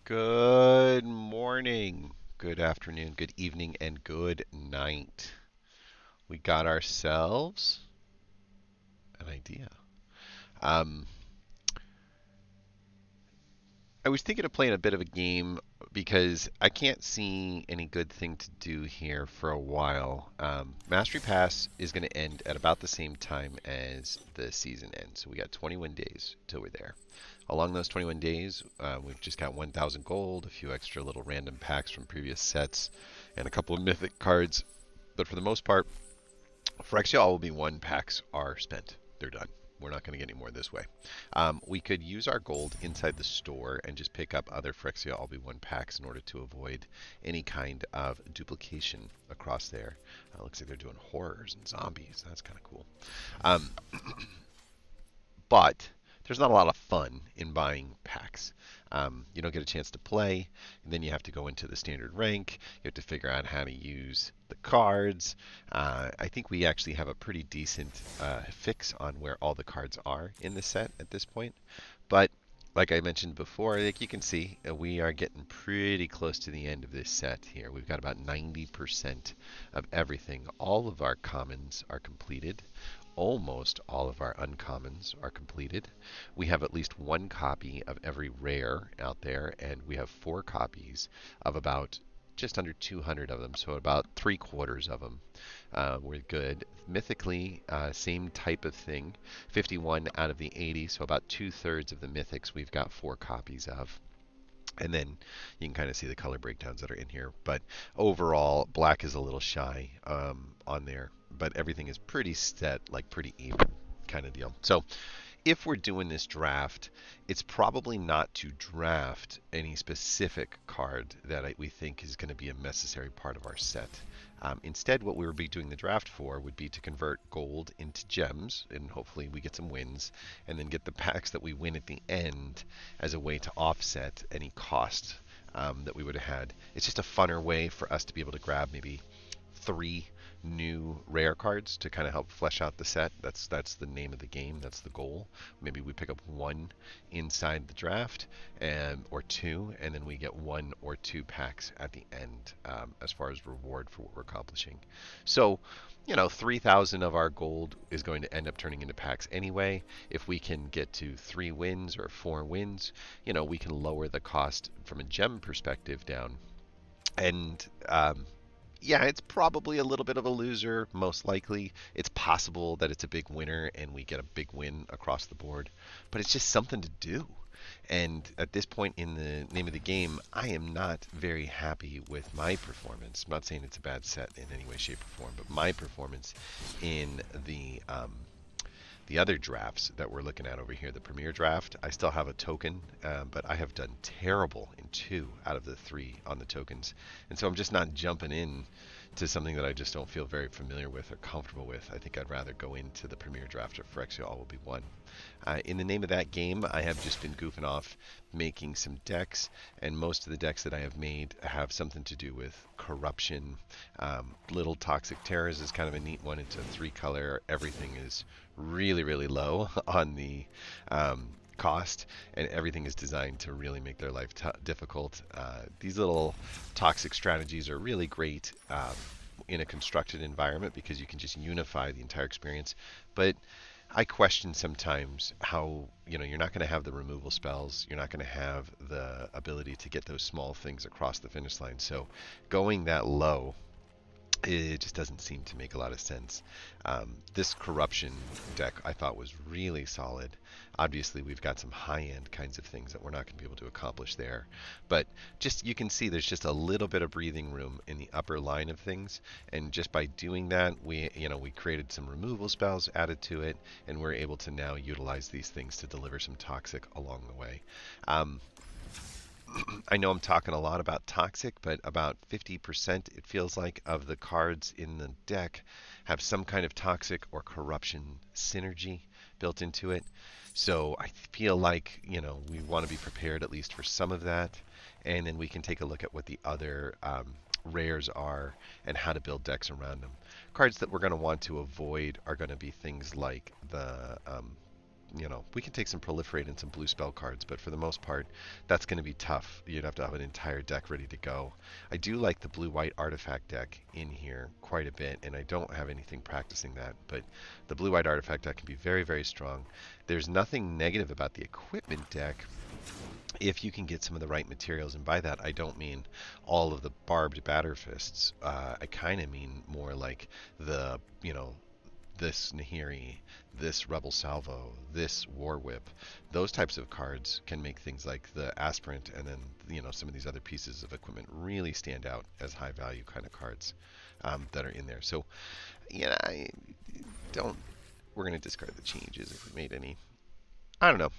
Good morning, good afternoon, good evening, and good night. We got ourselves an idea. Um, I was thinking of playing a bit of a game because I can't see any good thing to do here for a while. Mastery Pass is going to end at about the same time as the season ends. So we got 21 days till we're there. Along those 21 days, we've just got 1,000 gold, a few extra little random packs from previous sets, and a couple of mythic cards. But for the most part, Phyrexia All Will Be One packs are spent. They're done. We're not going to get any more this way. We could use our gold inside the store and just pick up other Phyrexia All Be One packs in order to avoid any kind of duplication across there. Looks like they're doing horrors and zombies. That's kind of cool. Um, but there's not a lot of fun in buying packs. You don't get a chance to play, and then you have to go into the standard rank. You have to figure out how to use the cards. I think we actually have a pretty decent fix on where all the cards are in the set at this point. But like I mentioned before, like you can see, we are getting pretty close to the end of this set here. We've got about 90% of everything. All of our commons are completed. Almost all of our uncommons are completed. We have at least one copy of every rare out there, and we have 4 copies of about just under 200 of them, so about 3/4 of them. We're good. Mythically, same type of thing. 51 out of the 80, so about 2/3 of the mythics we've got 4 copies of. And then you can kind of see the color breakdowns that are in here. But overall, black is a little shy on there. But everything is pretty set, like pretty even kind of deal. So if we're doing this draft, it's probably not to draft any specific card that we think is going to be a necessary part of our set. Instead, what we would be doing the draft for would be to convert gold into gems, and hopefully we get some wins, and then get the packs that we win at the end as a way to offset any cost that we would have had. It's just a funner way for us to be able to grab maybe 3 new rare cards to kind of help flesh out the set. That's the name of the game. That's the goal. Maybe we pick up 1 inside the draft, or 2, and then we get 1 or 2 packs at the end as far as reward for what we're accomplishing. So, 3,000 of our gold is going to end up turning into packs anyway. If we can get to 3 wins or 4 wins, we can lower the cost from a gem perspective down. And yeah, it's probably a little bit of a loser, most likely. It's possible that it's a big winner and we get a big win across the board, but it's just something to do. And at this point in the name of the game, I am not very happy with my performance. I'm not saying it's a bad set in any way, shape, or form, but my performance in the other drafts that we're looking at over here, the Premier Draft, I still have a token, but I have done terrible in 2 out of the 3 on the tokens. And so I'm just not jumping in to something that I just don't feel very familiar with or comfortable with. I think I'd rather go into the Premier Draft of Phyrexia All Will Be One. In the name of that game, I have just been goofing off making some decks, and most of the decks that I have made have something to do with corruption. Little Toxic Terrors is kind of a neat one. It's a 3-color. Everything is really, really low on the cost, and everything is designed to really make their life difficult. These little toxic strategies are really great in a constructed environment because you can just unify the entire experience. But I question sometimes how, you're not going to have the removal spells, you're not going to have the ability to get those small things across the finish line. So going that low, it just doesn't seem to make a lot of sense. This corruption deck I thought was really solid. Obviously, we've got some high-end kinds of things that we're not going to be able to accomplish there. But just you can see there's just a little bit of breathing room in the upper line of things, and just by doing that, we created some removal spells added to it, and we're able to now utilize these things to deliver some toxic along the way. I know I'm talking a lot about toxic, but about 50%, it feels like, of the cards in the deck have some kind of toxic or corruption synergy built into it. So I feel like, we want to be prepared at least for some of that. And then we can take a look at what the other rares are and how to build decks around them. Cards that we're going to want to avoid are going to be things like the we can take some proliferate and some blue spell cards, but for the most part, that's going to be tough. You'd have to have an entire deck ready to go. I do like the blue-white artifact deck in here quite a bit, and I don't have anything practicing that, but the blue-white artifact deck can be very, very strong. There's nothing negative about the equipment deck if you can get some of the right materials, and by that I don't mean all of the barbed batter fists. I kind of mean more like the, this Nahiri, this Rebel Salvo, this War Whip. Those types of cards can make things like the Aspirant and then, some of these other pieces of equipment really stand out as high value kind of cards that are in there. So, I don't, we're going to discard the changes if we made any. I don't know.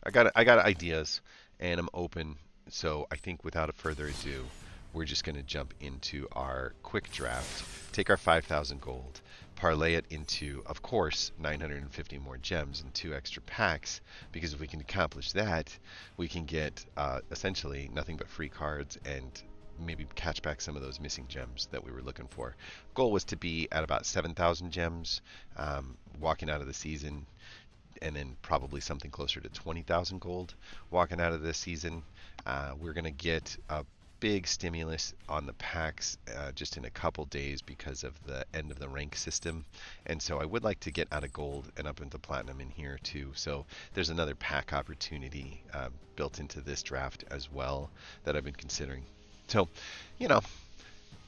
I got ideas, and I'm open. So I think without a further ado, we're just going to jump into our quick draft, take our 5,000 gold, parlay it into, of course, 950 more gems and 2 extra packs, because if we can accomplish that, we can get essentially nothing but free cards and maybe catch back some of those missing gems that we were looking for. Goal was to be at about 7,000 gems walking out of the season, and then probably something closer to 20,000 gold walking out of this season. We're going to get a big stimulus on the packs just in a couple days because of the end of the rank system. And so I would like to get out of gold and up into platinum in here too. So there's another pack opportunity built into this draft as well that I've been considering. So,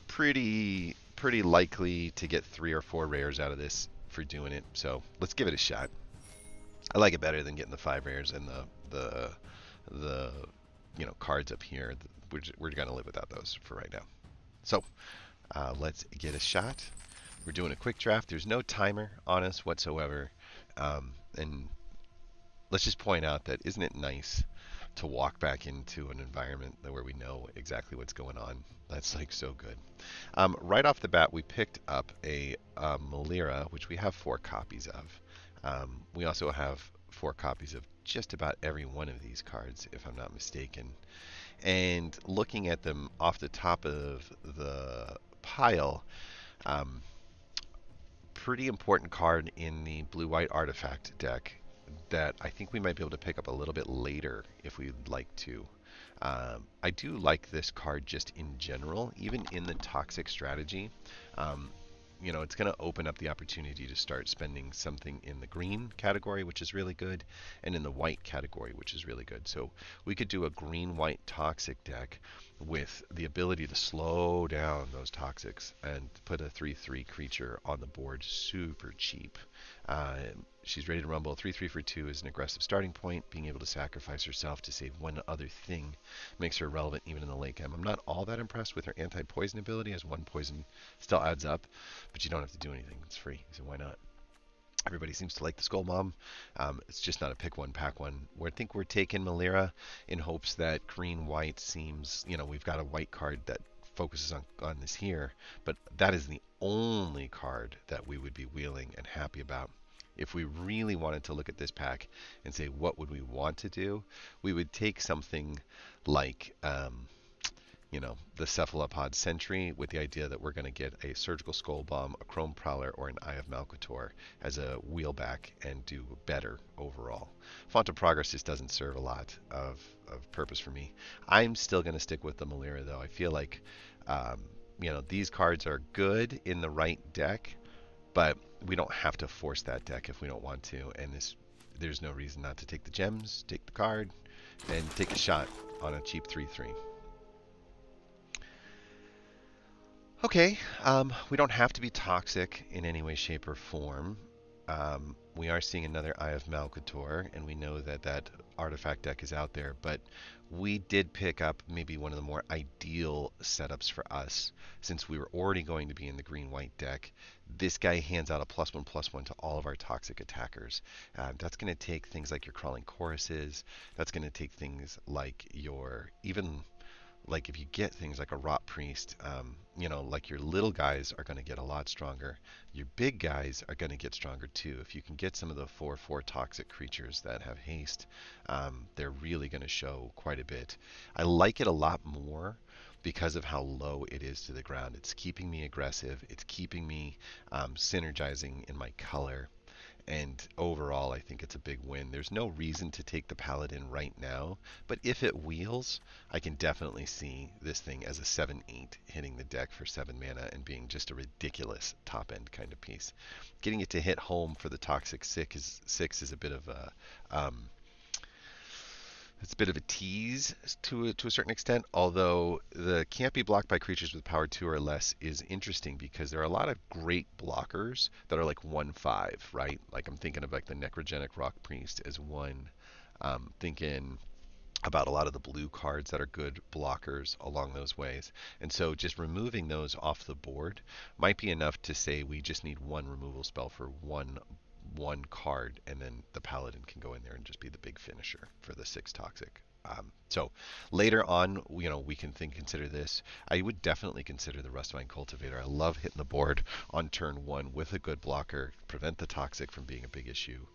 pretty likely to get 3 or 4 rares out of this for doing it. So let's give it a shot. I like it better than getting the 5 rares and the cards up here. We're going to live without those for right now. So let's get a shot. We're doing a quick draft. There's no timer on us whatsoever. And let's just point out that isn't it nice to walk back into an environment where we know exactly what's going on? That's like so good. Right off the bat, we picked up a Melira, which we have 4 copies of. We also have 4 copies of just about every one of these cards, if I'm not mistaken. And looking at them off the top of the pile, pretty important card in the blue-white artifact deck that I think we might be able to pick up a little bit later if we'd like to. I do like this card just in general, even in the toxic strategy. It's going to open up the opportunity to start spending something in the green category, which is really good, and in the white category, which is really good. So we could do a green-white toxic deck with the ability to slow down those toxics and put a 3/3 creature on the board super cheap. She's ready to rumble. 3/3 for 2 is an aggressive starting point. Being able to sacrifice herself to save one other thing makes her relevant even in the late game. I'm not all that impressed with her anti-poison ability, as 1 poison still adds up, but you don't have to do anything. It's free, so why not? Everybody seems to like the Skull Mom. It's just not a pick one, pack one. I think we're taking Melira in hopes that green-white seems, we've got a white card that focuses on this here, but that is the only card that we would be wheeling and happy about. If we really wanted to look at this pack and say what would we want to do, we would take something like the Cephalopod Sentry with the idea that we're going to get a Surgical Skull Bomb, a Chrome Prowler, or an Eye of Malcator as a wheelback and do better overall. Font of Progress just doesn't serve a lot of purpose for me. I'm still going to stick with the Melira though. I feel like these cards are good in the right deck, but we don't have to force that deck if we don't want to. And there's no reason not to take the gems, take the card, and take a shot on a cheap 3/3. Okay, we don't have to be toxic in any way, shape, or form. We are seeing another Eye of Malcator, and we know that artifact deck is out there, but we did pick up maybe one of the more ideal setups for us, since we were already going to be in the green-white deck. This guy hands out a +1/+1 to all of our toxic attackers. That's going to take things like your Crawling Choruses. That's going to take things like if you get things like a Rot Priest, like your little guys are going to get a lot stronger. Your big guys are going to get stronger too. If you can get some of the 4/4 toxic creatures that have haste, they're really going to show quite a bit. I like it a lot more because of how low it is to the ground. It's keeping me aggressive. It's keeping me synergizing in my color. And overall, I think it's a big win. There's no reason to take the Paladin right now, but if it wheels, I can definitely see this thing as a 7/8 hitting the deck for 7 mana and being just a ridiculous top end kind of piece. Getting it to hit home for the Toxic six is a bit of a it's a bit of a tease to a certain extent, although the can't be blocked by creatures with power 2 or less is interesting because there are a lot of great blockers that are like 1/5, right? Like I'm thinking of like the Necrogenic Rock Priest as one. Thinking about a lot of the blue cards that are good blockers along those ways. And so just removing those off the board might be enough to say we just need one removal spell for one card, and then the Paladin can go in there and just be the big finisher for the 6 toxic. So later on, we can consider this. I would definitely consider the Rustvine Cultivator. I love hitting the board on turn 1 with a good blocker, prevent the toxic from being a big issue.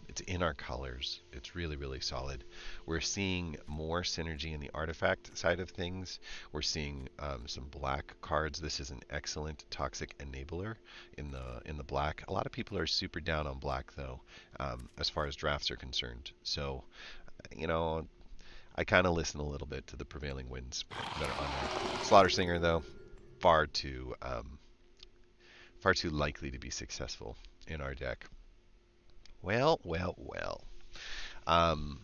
It's in our colors. It's really, really solid. We're seeing more synergy in the artifact side of things. We're seeing some black cards. This is an excellent toxic enabler in the black. A lot of people are super down on black though, as far as drafts are concerned. So, you know, I kind of listen a little bit to the prevailing winds that are on there. Slaughter Singer, though, far too likely to be successful in our deck. Well, well, well. Um,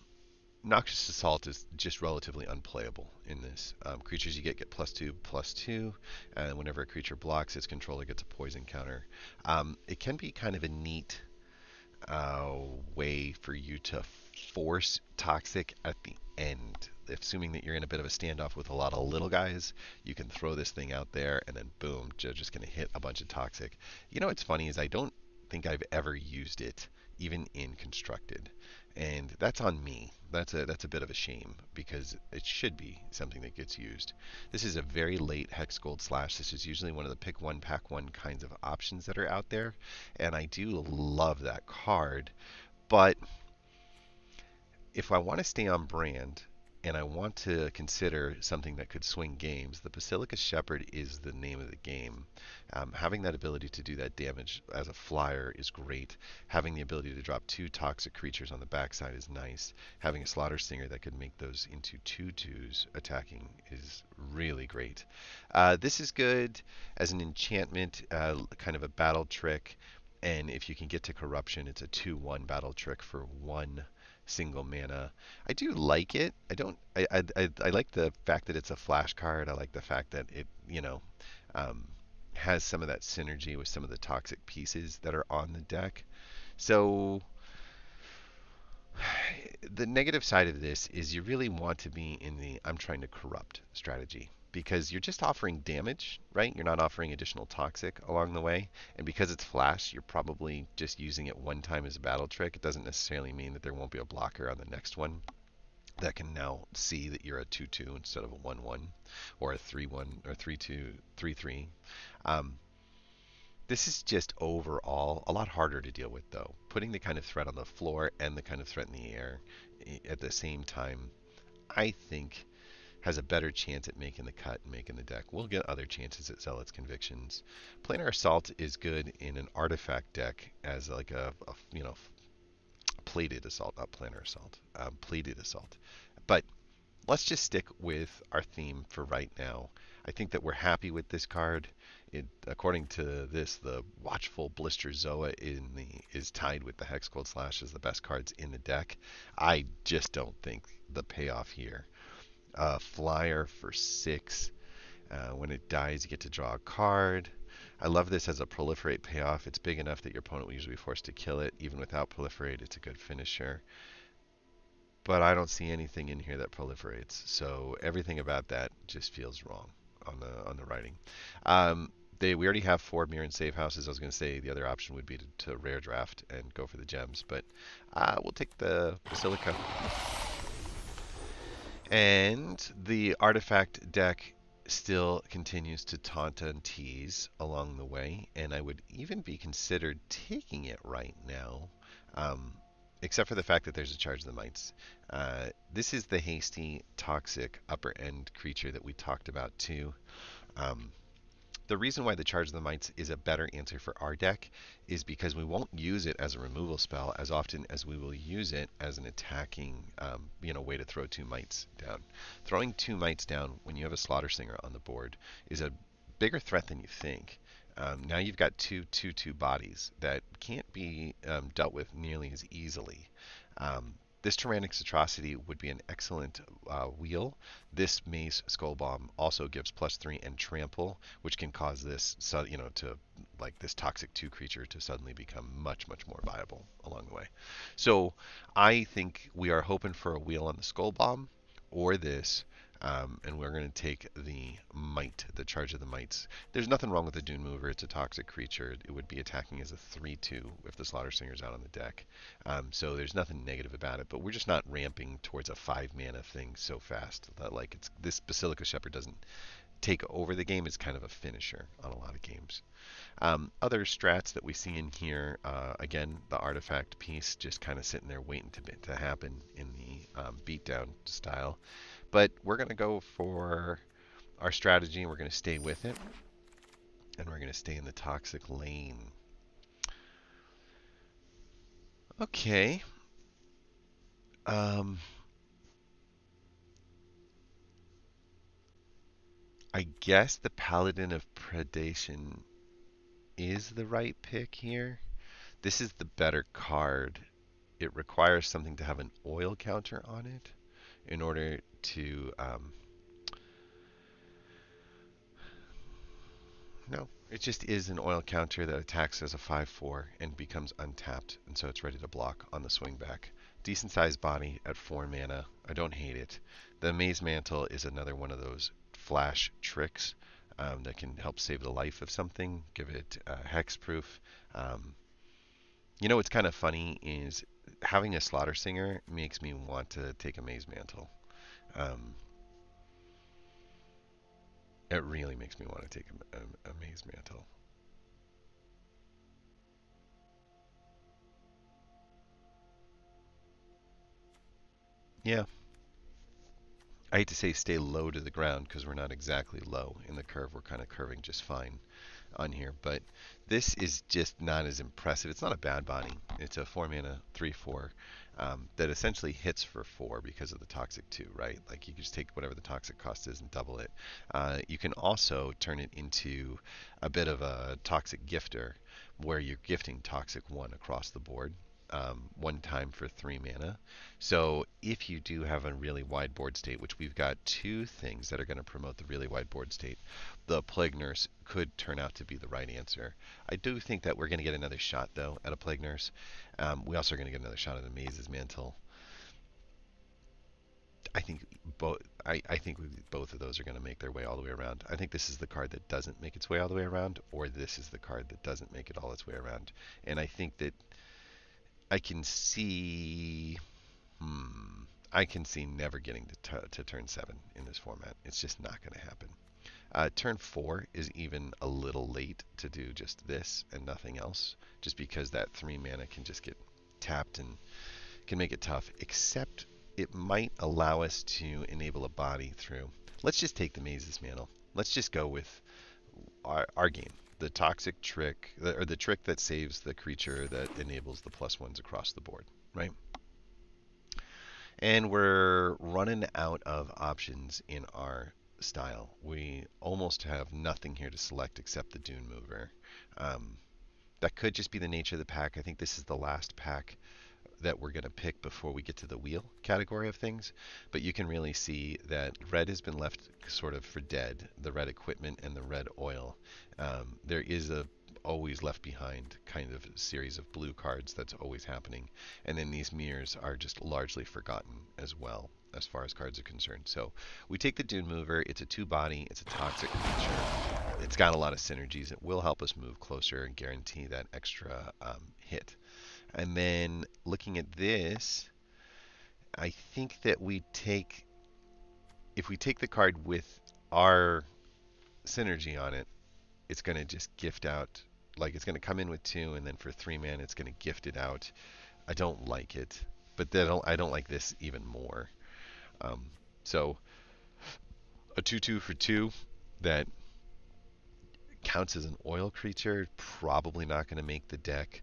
Noxious Assault is just relatively unplayable in this. Creatures you get +2/+2, and whenever a creature blocks, its controller gets a poison counter. It can be kind of a neat way for you to force toxic at the end. Assuming that you're in a bit of a standoff with a lot of little guys, you can throw this thing out there and then boom, you're just going to hit a bunch of toxic. You know what's funny is I don't think I've ever used it, even in constructed. And that's on me. That's a bit of a shame because it should be something that gets used. This is a very late Hex Gold Slash. This is usually one of the pick one, pack one kinds of options that are out there. And I do love that card. But if I want to stay on brand and I want to consider something that could swing games, the Basilica Shepherd is the name of the game. Having that ability to do that damage as a flyer is great. Having the ability to drop 2 toxic creatures on the backside is nice. Having a Slaughter Singer that could make those into 2/2s attacking is really great. This is good as an enchantment, kind of a battle trick. And if you can get to Corruption, it's a 2/1 battle trick for 1 single mana. I do like it. I like the fact that it's a flash card. I like the fact that it, um, has some of that synergy with some of the toxic pieces that are on the deck. So the negative side of this is you really want to be in the I'm trying to corrupt strategy because you're just offering damage, right? You're not offering additional toxic along the way. And because it's flash, you're probably just using it one time as a battle trick. It doesn't necessarily mean that there won't be a blocker on the next one that can now see that you're a 2/2 instead of a 1/1 or a 3/1 or 3/2, 3/3. Um, this is just overall a lot harder to deal with, though. Putting the kind of threat on the floor and the kind of threat in the air at the same time, I think, has a better chance at making the cut and making the deck. We'll get other chances at Zealot's Convictions. Planar Assault is good in an artifact deck as like a plated assault, not planar assault, plated assault. But let's just stick with our theme for right now. I think that we're happy with this card. According to this, the Watchful Blister Zoa is tied with the Hex Cold Slash as the best cards in the deck. I just don't think the payoff here. Flyer for 6. When it dies, you get to draw a card. I love this as a proliferate payoff. It's big enough that your opponent will usually be forced to kill it. Even without proliferate, it's a good finisher. But I don't see anything in here that proliferates. So everything about that just feels wrong on the writing. We already have 4 mirror and save houses. I was going to say the other option would be to rare draft and go for the gems, but we'll take the Basilica. And the artifact deck still continues to taunt and tease along the way, and I would even be considered taking it right now, except for the fact that there's a Charge of the Mites. This is the hasty, toxic, upper end creature that we talked about too. The reason why the Charge of the Mites is a better answer for our deck is because we won't use it as a removal spell as often as we will use it as an attacking, way to throw two mites down. Throwing two mites down when you have a Slaughter Singer on the board is a bigger threat than you think. Now you've got two bodies that can't be dealt with nearly as easily. This Tyrannic Atrocity would be an excellent wheel. This Maze Skull Bomb also gives +3 and trample, which can cause this, to like this toxic 2 creature to suddenly become much, much more viable along the way. So I think we are hoping for a wheel on the Skull Bomb or this. And we're going to take the Mite, the Charge of the Mites. There's nothing wrong with the Dune Mover. It's a toxic creature. It would be attacking as a 3/2 if the Slaughter Singer's out on the deck. So there's nothing negative about it, but we're just not ramping towards a 5 mana thing so fast that like this Basilica Shepherd doesn't take over the game. It's kind of a finisher on a lot of games. Other strats that we see in here, again, the artifact piece just kind of sitting there waiting to happen in the beatdown style. But we're going to go for our strategy and we're going to stay with it. And we're going to stay in the toxic lane. Okay. I guess the Paladin of Predation is the right pick here. This is the better card. It requires something to have an oil counter on it in order to no, it just is an oil counter that attacks as a 5/4 and becomes untapped, and so it's ready to block on the swing back. Decent sized body at 4 mana. I don't hate it. The Maze Mantle is another one of those flash tricks that can help save the life of something, give it hexproof. What's kind of funny is having a Slaughter Singer makes me want to take a Maze Mantle. It really makes me want to take a Maze Mantle. Yeah. I hate to say stay low to the ground because we're not exactly low in the curve. We're kind of curving just fine on here. But this is just not as impressive. It's not a bad body. It's a 4 mana 3/4 that essentially hits for 4 because of the toxic 2, right? Like you can just take whatever the toxic cost is and double it. You can also turn it into a bit of a toxic gifter where you're gifting toxic 1 across the board. One time for 3 mana. So if you do have a really wide board state, which we've got two things that are going to promote the really wide board state, the Plague Nurse could turn out to be the right answer. I do think that we're going to get another shot, though, at a Plague Nurse. We also are going to get another shot at a Maze's Mantle. I think both of those are going to make their way all the way around. I think this is the card that doesn't make its way all the way around, or this is the card that doesn't make it all its way around. And I think that I can see never getting to turn 7 in this format. It's just not going to happen. Turn 4 is even a little late to do just this and nothing else, just because that 3 mana can just get tapped and can make it tough, except it might allow us to enable a body through. Let's just take the Maze's Mantle. Let's just go with our game. The toxic trick, or the trick that saves the creature that enables the +1s across the board, right? And we're running out of options in our style. We almost have nothing here to select except the Dune Mover. That could just be the nature of the pack. I think this is the last pack that we're going to pick before we get to the wheel category of things. But you can really see that red has been left sort of for dead, the red equipment and the red oil. There is a always left behind kind of series of blue cards that's always happening. And then these mirrors are just largely forgotten as well as far as cards are concerned. So we take the Dune Mover. It's a 2-body. It's a toxic creature. It's got a lot of synergies. It will help us move closer and guarantee that extra hit. And then looking at this, I think that if we take the card with our synergy on it, it's going to just gift out, like it's going to come in with 2, and then for 3 mana, it's going to gift it out. I don't like it, but I don't like this even more. So a 2/2 for 2 that counts as an oil creature. Probably not going to make the deck.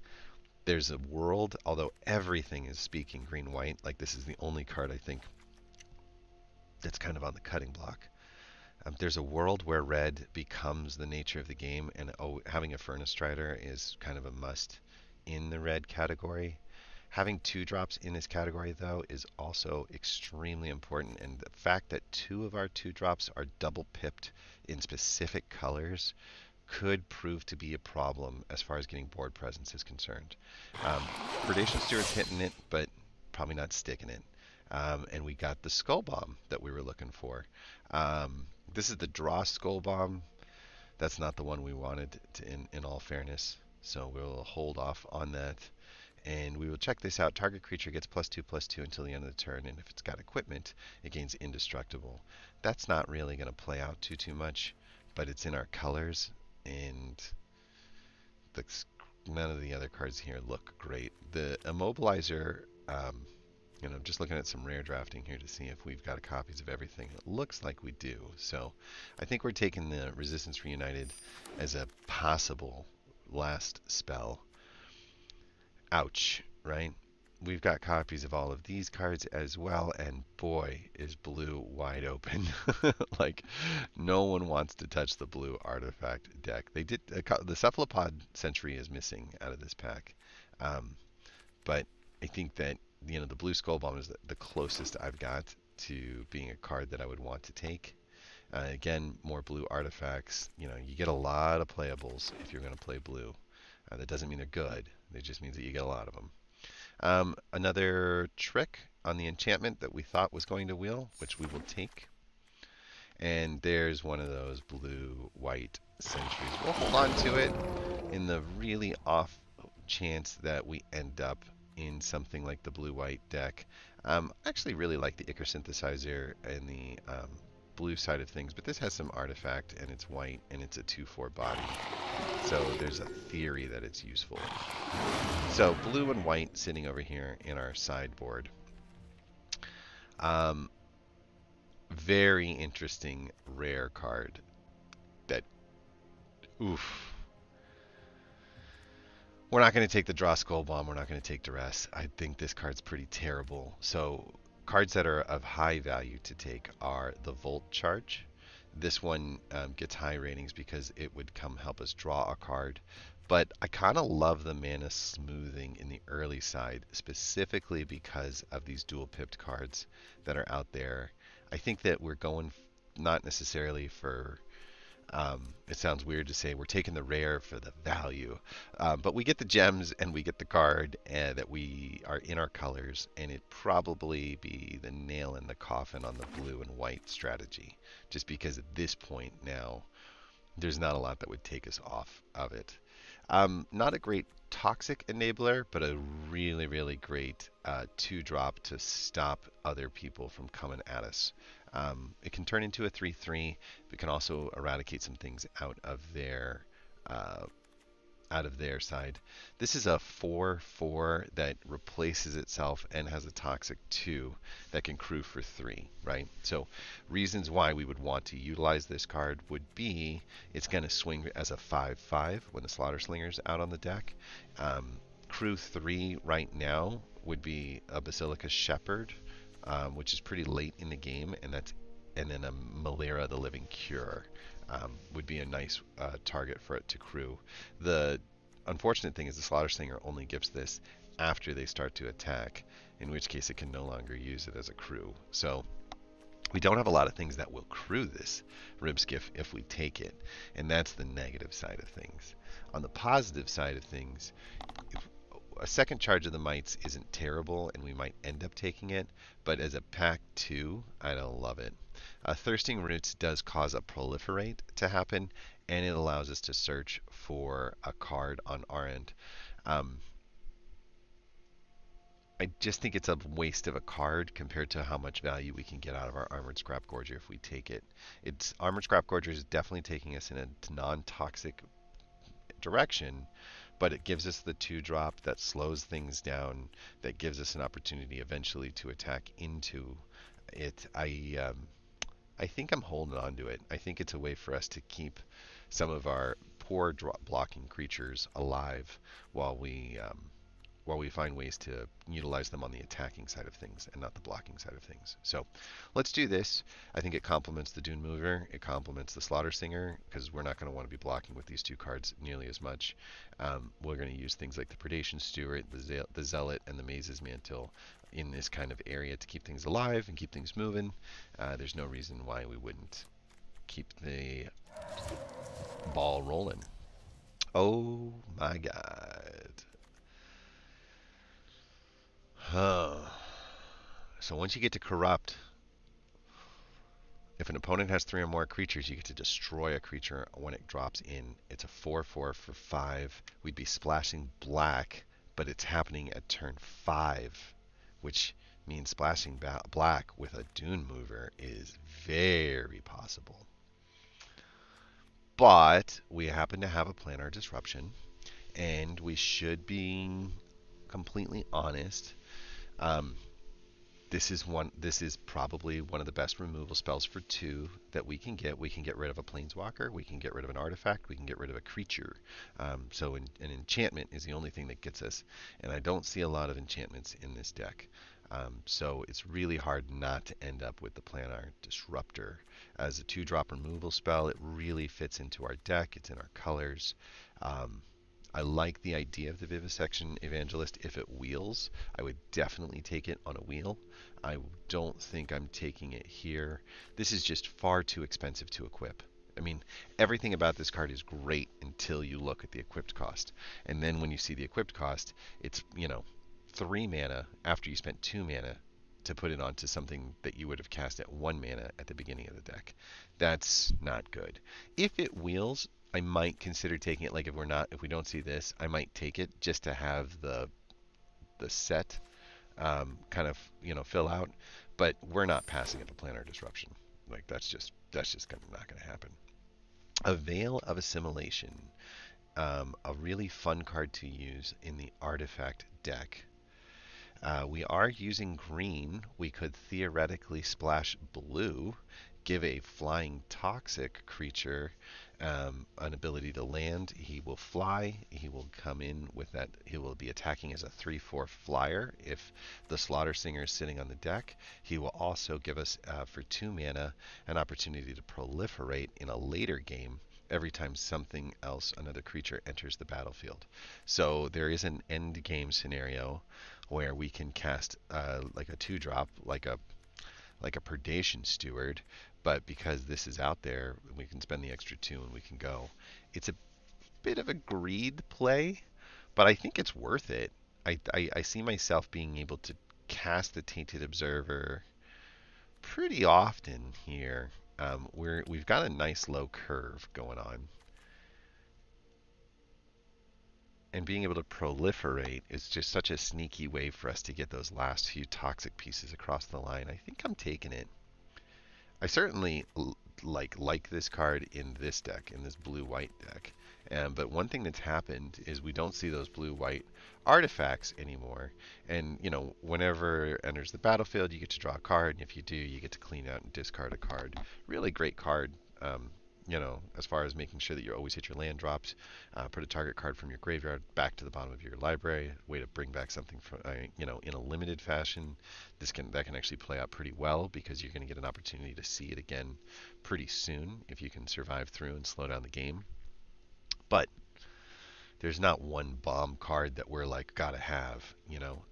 There's a world, although everything is speaking green-white. Like this is the only card I think that's kind of on the cutting block. There's a world where red becomes the nature of the game, and having a Furnace Strider is kind of a must in the red category. Having 2-drops in this category, though, is also extremely important, and the fact that 2 of our 2-drops are double pipped in specific colors could prove to be a problem as far as getting board presence is concerned. Predation Steward's hitting it, but probably not sticking it. And we got the Skull Bomb that we were looking for. This is the draw Skull Bomb. That's not the one we wanted in all fairness. So we'll hold off on that. And we will check this out. Target creature gets +2/+2 until the end of the turn. And if it's got equipment, it gains indestructible. That's not really going to play out too much. But it's in our colors. And none of the other cards here look great. The Immobilizer... I'm just looking at some rare drafting here to see if we've got copies of everything. It looks like we do. So I think we're taking the Resistance Reunited as a possible last spell. Ouch, right? We've got copies of all of these cards as well, and boy, is blue wide open. Like, no one wants to touch the blue artifact deck. They did. The Cephalopod Sentry is missing out of this pack, but I think that the blue Skull Bomb is the closest I've got to being a card that I would want to take. Again, more blue artifacts. You get a lot of playables if you're going to play blue. That doesn't mean they're good. It just means that you get a lot of them. Another trick on the enchantment that we thought was going to wheel, which we will take. And there's one of those blue-white sentries. We'll hold on to it in the really off chance that we end up in something like the blue-white deck. I actually really like the Ichor Synthesizer and the blue side of things, but this has some artifact, and it's white, and it's a 2/4 body. So there's a theory that it's useful. So blue and white sitting over here in our sideboard. Very interesting rare card that, oof. We're not going to take the Draw Skull Bomb. We're not going to take Duress. I think this card's pretty terrible. So cards that are of high value to take are the Volt Charge. This one gets high ratings because it would come help us draw a card. But I kind of love the mana smoothing in the early side, specifically because of these dual-pipped cards that are out there. I think that we're going not necessarily for... it sounds weird to say we're taking the rare for the value, but we get the gems and we get the card that we are in our colors, and it'd probably be the nail in the coffin on the blue and white strategy, just because at this point now there's not a lot that would take us off of it. Not a great toxic enabler, but a really, really great 2-drop to stop other people from coming at us. It can turn into a 3/3. It can also eradicate some things out of their side. This is a 4/4 that replaces itself and has a toxic 2 that can crew for 3, right? So reasons why we would want to utilize this card would be it's going to swing as a 5/5 when the Slaughter Slinger's out on the deck. Crew 3 right now would be a Basilica Shepherd, which is pretty late in the game, and then a Malera the Living Cure would be a nice target for it to crew. The unfortunate thing is the Slaughter Slinger only gives this after they start to attack, in which case it can no longer use it as a crew. So we don't have a lot of things that will crew this Ribskiff if we take it, and that's the negative side of things. On the positive side of things, a second charge of the Mites isn't terrible, and we might end up taking it, but as a pack 2, I don't love it. Thirsting Roots does cause a proliferate to happen, and it allows us to search for a card on our end. I just think it's a waste of a card compared to how much value we can get out of our Armored Scrap Gorger if we take it. Armored Scrap Gorger is definitely taking us in a non-toxic direction, but it gives us the 2-drop that slows things down, that gives us an opportunity eventually to attack into it. I think I'm holding on to it. I think it's a way for us to keep some of our poor blocking creatures alive while we find ways to utilize them on the attacking side of things and not the blocking side of things. So let's do this. I think it complements the Dune Mover. It complements the Slaughter Singer because we're not going to want to be blocking with these two cards nearly as much. We're going to use things like the Predation Steward, the Zealot, and the Maze's Mantle in this kind of area to keep things alive and keep things moving. There's no reason why we wouldn't keep the ball rolling. Oh my god. Huh. So once you get to corrupt, if an opponent has 3 or more creatures, you get to destroy a creature when it drops in. It's a 4/4 for 5. We'd be splashing black, but it's happening at turn 5, which means splashing black with a Dune Mover is very possible. But we happen to have a planar disruption, and we should be completely honest. Um, This is probably one of the best removal spells for 2 that we can get. We can get rid of a planeswalker, we can get rid of an artifact, we can get rid of a creature. So an enchantment is the only thing that gets us, and I don't see a lot of enchantments in this deck. So it's really hard not to end up with the Planar Disruptor. As a 2-drop removal spell, it really fits into our deck. It's in our colors. I like the idea of the Vivisection Evangelist if it wheels. I would definitely take it on a wheel. I don't think I'm taking it here. This is just far too expensive to equip. I mean, everything about this card is great until you look at the equipped cost. And then when you see the equipped cost, it's, 3 mana after you spent 2 mana to put it onto something that you would have cast at 1 mana at the beginning of the deck. That's not good. If it wheels, I might consider taking it. Like if we don't see this, I might take it just to have the set kind of fill out. But we're not passing up a Planar Disruption. Like that's just not going to happen. A Veil of Assimilation, a really fun card to use in the artifact deck. We are using green. We could theoretically splash blue, give a flying toxic creature an ability to land. He will fly. He will come in with that. He will be attacking as a 3/4 flyer if the Slaughter Singer is sitting on the deck. He will also give us, for 2 mana, an opportunity to proliferate in a later game every time something else, another creature, enters the battlefield. So there is an end game scenario where we can cast like a 2-drop, like a Predation Steward, but because this is out there, we can spend the extra 2 and we can go. It's a bit of a greed play, but I think it's worth it. I see myself being able to cast the Tainted Observer pretty often here. We've got a nice low curve going on. And being able to proliferate is just such a sneaky way for us to get those last few toxic pieces across the line. I think I'm taking it. I certainly like this card in this deck, in this blue-white deck. But one thing that's happened is we don't see those blue-white artifacts anymore. And, whenever it enters the battlefield, you get to draw a card. And if you do, you get to clean out and discard a card. Really great card. As far as making sure that you always hit your land drops, put a target card from your graveyard back to the bottom of your library. Way to bring back something from, in a limited fashion. That can actually play out pretty well because you're going to get an opportunity to see it again pretty soon if you can survive through and slow down the game. But there's not one bomb card that we're like gotta have,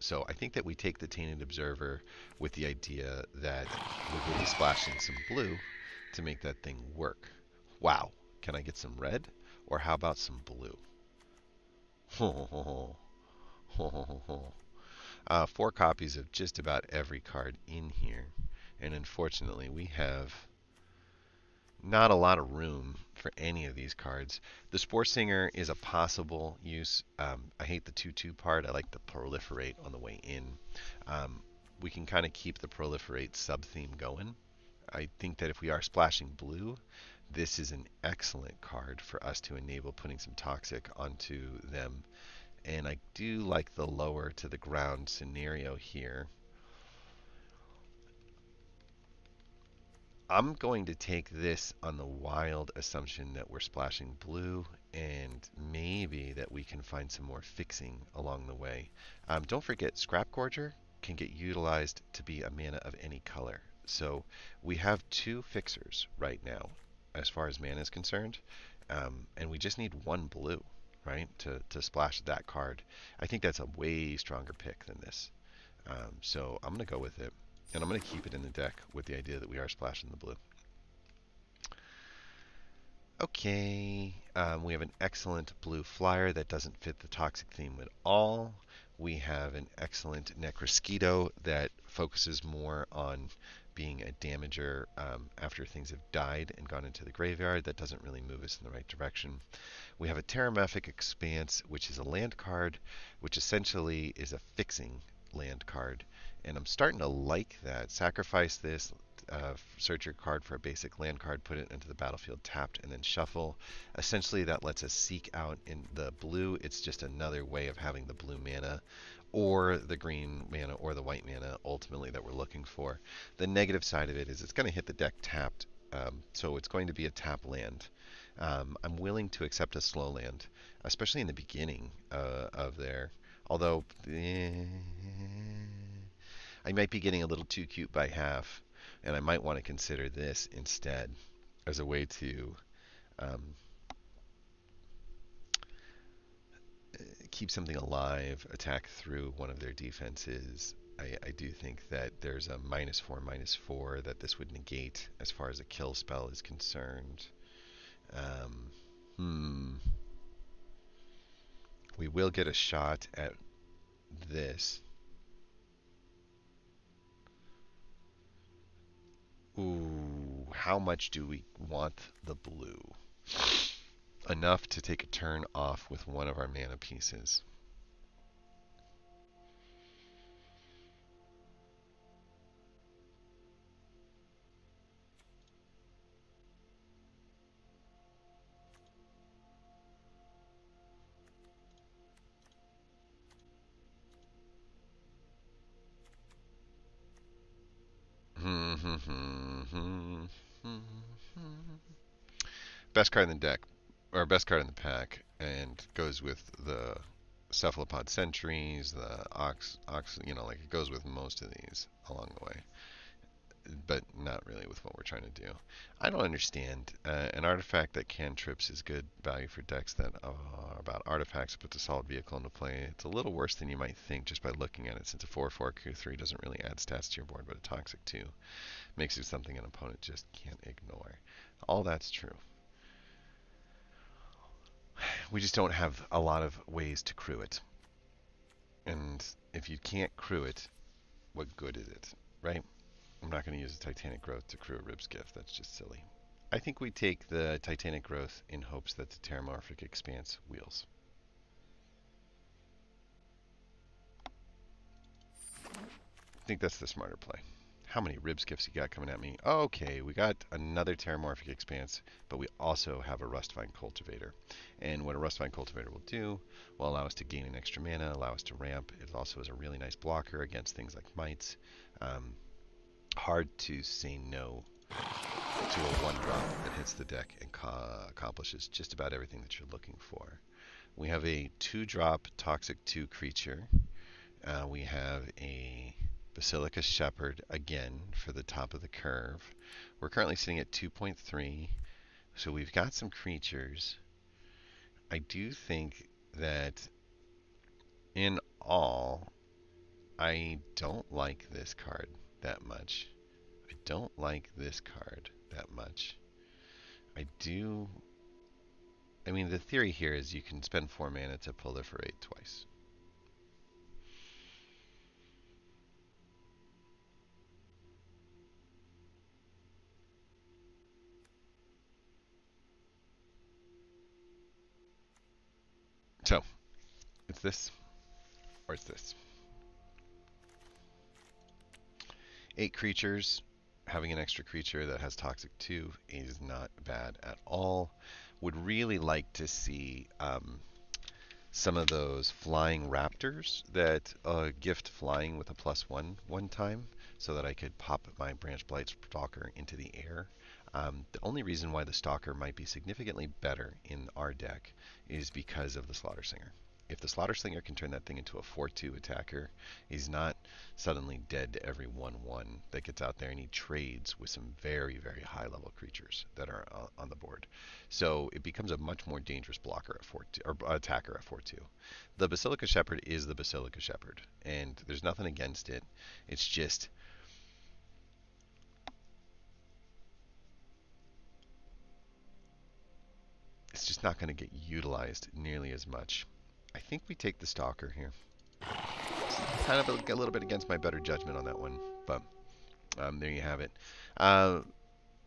So I think that we take the Tainted Observer with the idea that we're going to be splashing some blue to make that thing work. Wow, can I get some red? Or how about some blue? 4 copies of just about every card in here. And unfortunately, we have not a lot of room for any of these cards. The Spore Singer is a possible use. I hate the 2/2 part. I like the proliferate on the way in. We can kind of keep the proliferate sub-theme going. I think that if we are splashing blue, this is an excellent card for us to enable putting some toxic onto them. And I do like the lower to the ground scenario here. I'm going to take this on the wild assumption that we're splashing blue and maybe that we can find some more fixing along the way. Don't forget, Scrap Gorger can get utilized to be a mana of any color. So we have two fixers right now as far as mana is concerned, and we just need one blue, right, to splash that card. I think that's a way stronger pick than this. So I'm going to go with it. And I'm going to keep it in the deck with the idea that we are splashing the blue. Okay, we have an excellent blue flyer that doesn't fit the toxic theme at all. We have an excellent Necrosquito that focuses more on being a damager after things have died and gone into the graveyard. That doesn't really move us in the right direction. We have a Terramorphic Expanse, which is a land card, which essentially is a fixing land card. And I'm starting to like that. Sacrifice this, search your card for a basic land card, put it into the battlefield tapped, and then shuffle. Essentially, that lets us seek out in the blue. It's just another way of having the blue mana or the green mana or the white mana ultimately that we're looking for. The negative side of it is it's going to hit the deck tapped, so it's going to be a tap land. I'm willing to accept a slow land, especially in the beginning of there. Although, I might be getting a little too cute by half, and I might want to consider this instead as a way to um, keep something alive, attack through one of their defenses. I do think that there's a -4/-4 that this would negate as far as a kill spell is concerned. Um, hmm. We will get a shot at this. Ooh, how much do we want the blue? Enough to take a turn off with one of our mana pieces. Best card in the deck, or best card in the pack, and goes with the Cephalopod Sentries, the Ox, like it goes with most of these along the way, but not really with what we're trying to do. I don't understand. An artifact that cantrips is good value for decks that are about artifacts. Puts a solid vehicle into play. It's a little worse than you might think just by looking at it, since a 4/4 Q3 doesn't really add stats to your board, but a Toxic 2 makes it something an opponent just can't ignore. All that's true. We just don't have a lot of ways to crew it. And if you can't crew it, what good is it, right? I'm not going to use a Titanic Growth to crew a Rib's Gift. That's just silly. I think we take the Titanic Growth in hopes that the Terramorphic Expanse wheels. I think that's the smarter play. How many Ribs Gifts you got coming at me? Okay, we got another Terramorphic Expanse, but we also have a Rustvine Cultivator. And what a Rustvine Cultivator will do will allow us to gain an extra mana, allow us to ramp. It also is a really nice blocker against things like Mites. Hard to say no to a 1-drop that hits the deck and accomplishes just about everything that you're looking for. We have a 2-drop Toxic 2 creature. We have a Basilica Shepherd again for the top of the curve. We're currently sitting at 2.3, so we've got some creatures. I do think that in all, I don't like this card that much. I don't like this card that much. I mean, the theory here is you can spend 4 mana to proliferate twice. So, it's this, or it's this. 8 creatures, having an extra creature that has Toxic 2 is not bad at all. Would really like to see some of those flying raptors that gift flying with a +1 one time. so that I could pop my Branch Blight Stalker into the air. The only reason why the Stalker might be significantly better in our deck is because of the Slaughter Singer. If the Slaughter Slinger can turn that thing into a 4-2 attacker, he's not suddenly dead to every 1-1 that gets out there, and he trades with some very, very high level creatures that are on the board. So it becomes a much more dangerous blocker at 4-2, or attacker at 4-2. The Basilica Shepherd is the Basilica Shepherd, and there's nothing against it. It's just not going to get utilized nearly as much. I think we take the Stalker here. Kind of a little bit against my better judgment on that one, but there you have it.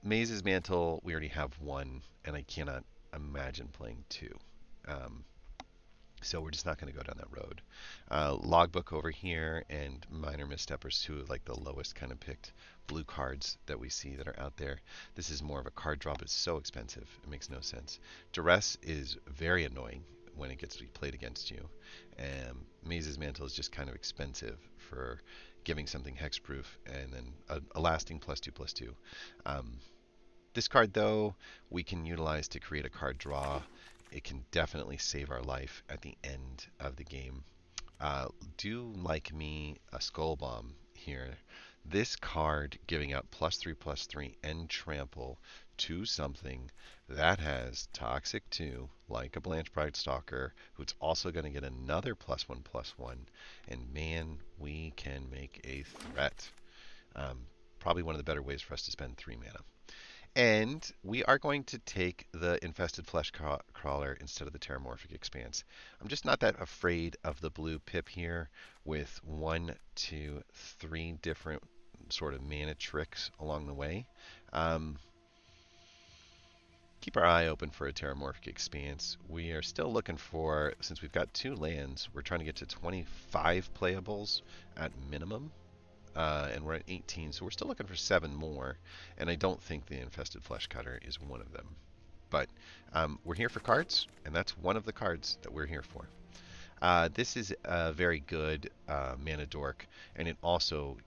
Maze's Mantle, we already have one, and I cannot imagine playing two. So we're just not going to go down that road. Logbook over here, and Minor Missteppers, two of like the lowest kind of picked blue cards that we see that are out there. This is more of a card draw, but it's so expensive. It makes no sense. Duress is very annoying when it gets to be played against you. And Maze's Mantle is just kind of expensive for giving something hexproof and then a lasting +2/+2. This card, though, we can utilize to create a card draw. It can definitely save our life at the end of the game. Do like me a Skull Bomb here. This card giving out +3/+3 and trample to something that has Toxic 2, like a Blanche Bride Stalker, who's also going to get another +1/+1. And man, we can make a threat. Probably one of the better ways for us to spend 3 mana. And we are going to take the Infested Flesh Crawler instead of the Terramorphic Expanse. I'm just not that afraid of the blue pip here with 1, 2, 3 different sort of mana tricks along the way. Keep our eye open for a Terramorphic Expanse. We are still looking for, since we've got 2 lands, we're trying to get to 25 playables at minimum. And we're at 18, so we're still looking for 7 more. And I don't think the Infested Flesh Cutter is one of them. But we're here for cards, and that's one of the cards that we're here for. This is a very good mana dork, and it also,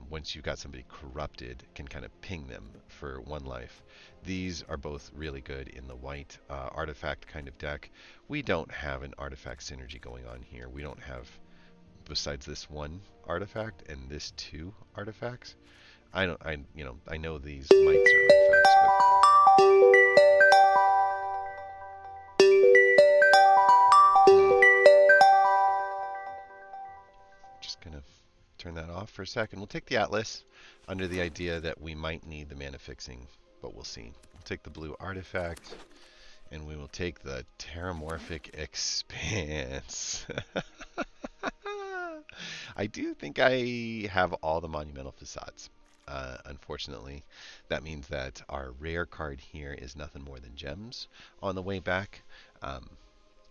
once you've got somebody corrupted, can kind of ping them for 1 life. These are both really good in the white artifact kind of deck. We don't have an artifact synergy going on here. We don't have, besides this 1 artifact and this 2 artifacts. I know these mites are artifacts, but just gonna turn that off for a second. We'll take the Atlas under the idea that we might need the mana fixing, but we'll see. We'll take the blue artifact, and we will take the Terramorphic Expanse. I do think I have all the Monumental Facades. Unfortunately, that means that our rare card here is nothing more than gems on the way back.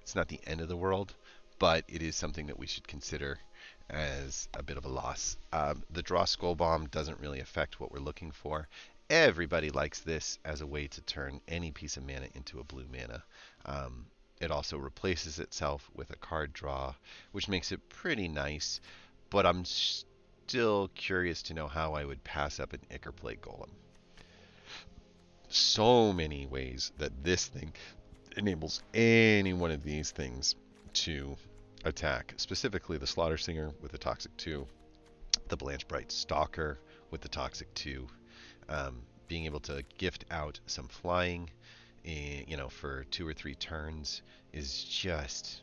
It's not the end of the world, but it is something that we should consider as a bit of a loss. The draw Skull Bomb doesn't really affect what we're looking for. Everybody likes this as a way to turn any piece of mana into a blue mana. It also replaces itself with a card draw, which makes it pretty nice, but I'm still curious to know how I would pass up an Ickerplate Golem. So many ways that this thing enables any one of these things to attack, specifically the Slaughter Singer with the Toxic 2, the Blanche Bright Stalker with the Toxic 2, being able to gift out some flying, for 2 or 3 turns is just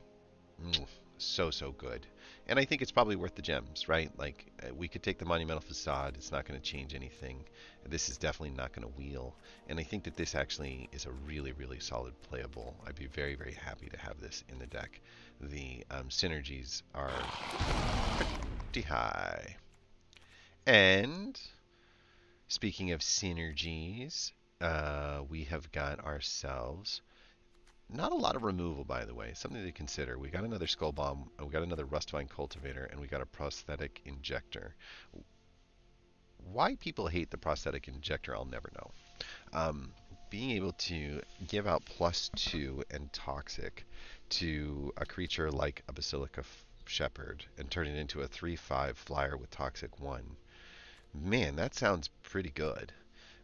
so good. And I think it's probably worth the gems, right? Like, we could take the Monumental Facade. It's not going to change anything. This is definitely not going to wheel. And I think that this actually is a really, really solid playable. I'd be very, very happy to have this in the deck. The synergies are pretty high. And speaking of synergies, we have got ourselves not a lot of removal, by the way. Something to consider. We got another Skull Bomb, we got another Rustvine Cultivator, and we got a Prosthetic Injector. Why people hate the Prosthetic Injector, I'll never know. Being able to give out +2 and Toxic to a creature like a Basilica Shepherd and turn it into a 3/5 flyer with Toxic 1 Man, that sounds pretty good.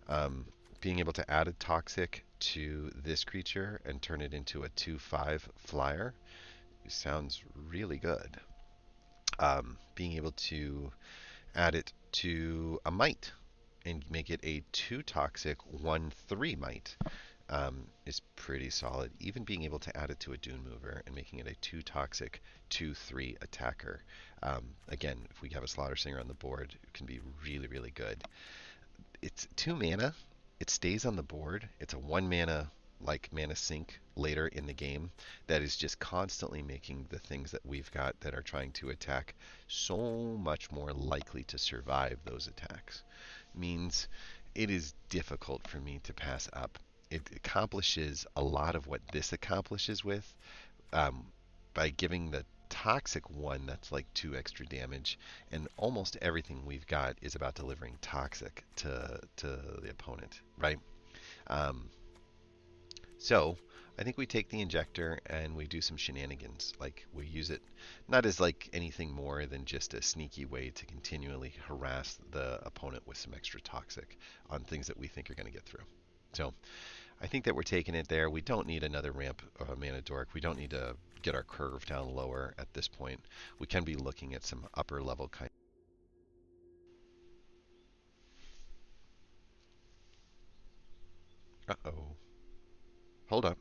Um, Being able to add a toxic to this creature and turn it into a 2/5 flyer sounds really good. Being able to add it to a mite and make it a 2 toxic 1/3 mite is pretty solid. Even being able to add it to a Dune Mover and making it a 2 toxic 2/3 attacker. Again, if we have a Slaughter Singer on the board, it can be really, really good. It's 2 mana. It stays on the board. It's a 1 mana like mana sink later in the game that is just constantly making the things that we've got that are trying to attack so much more likely to survive those attacks. Means it is difficult for me to pass up. It accomplishes a lot of what this accomplishes with um, by giving the toxic one that's like 2 extra damage, and almost everything we've got is about delivering toxic to the opponent, right? Um, so I think we take the injector and we do some shenanigans. Like we use it not as like anything more than just a sneaky way to continually harass the opponent with some extra toxic on things that we think are going to get through. So I think that we're taking it there. We don't need another ramp of a mana dork. We don't need to get our curve down lower at this point. We can be looking at some upper level kind. Uh-oh. Hold up.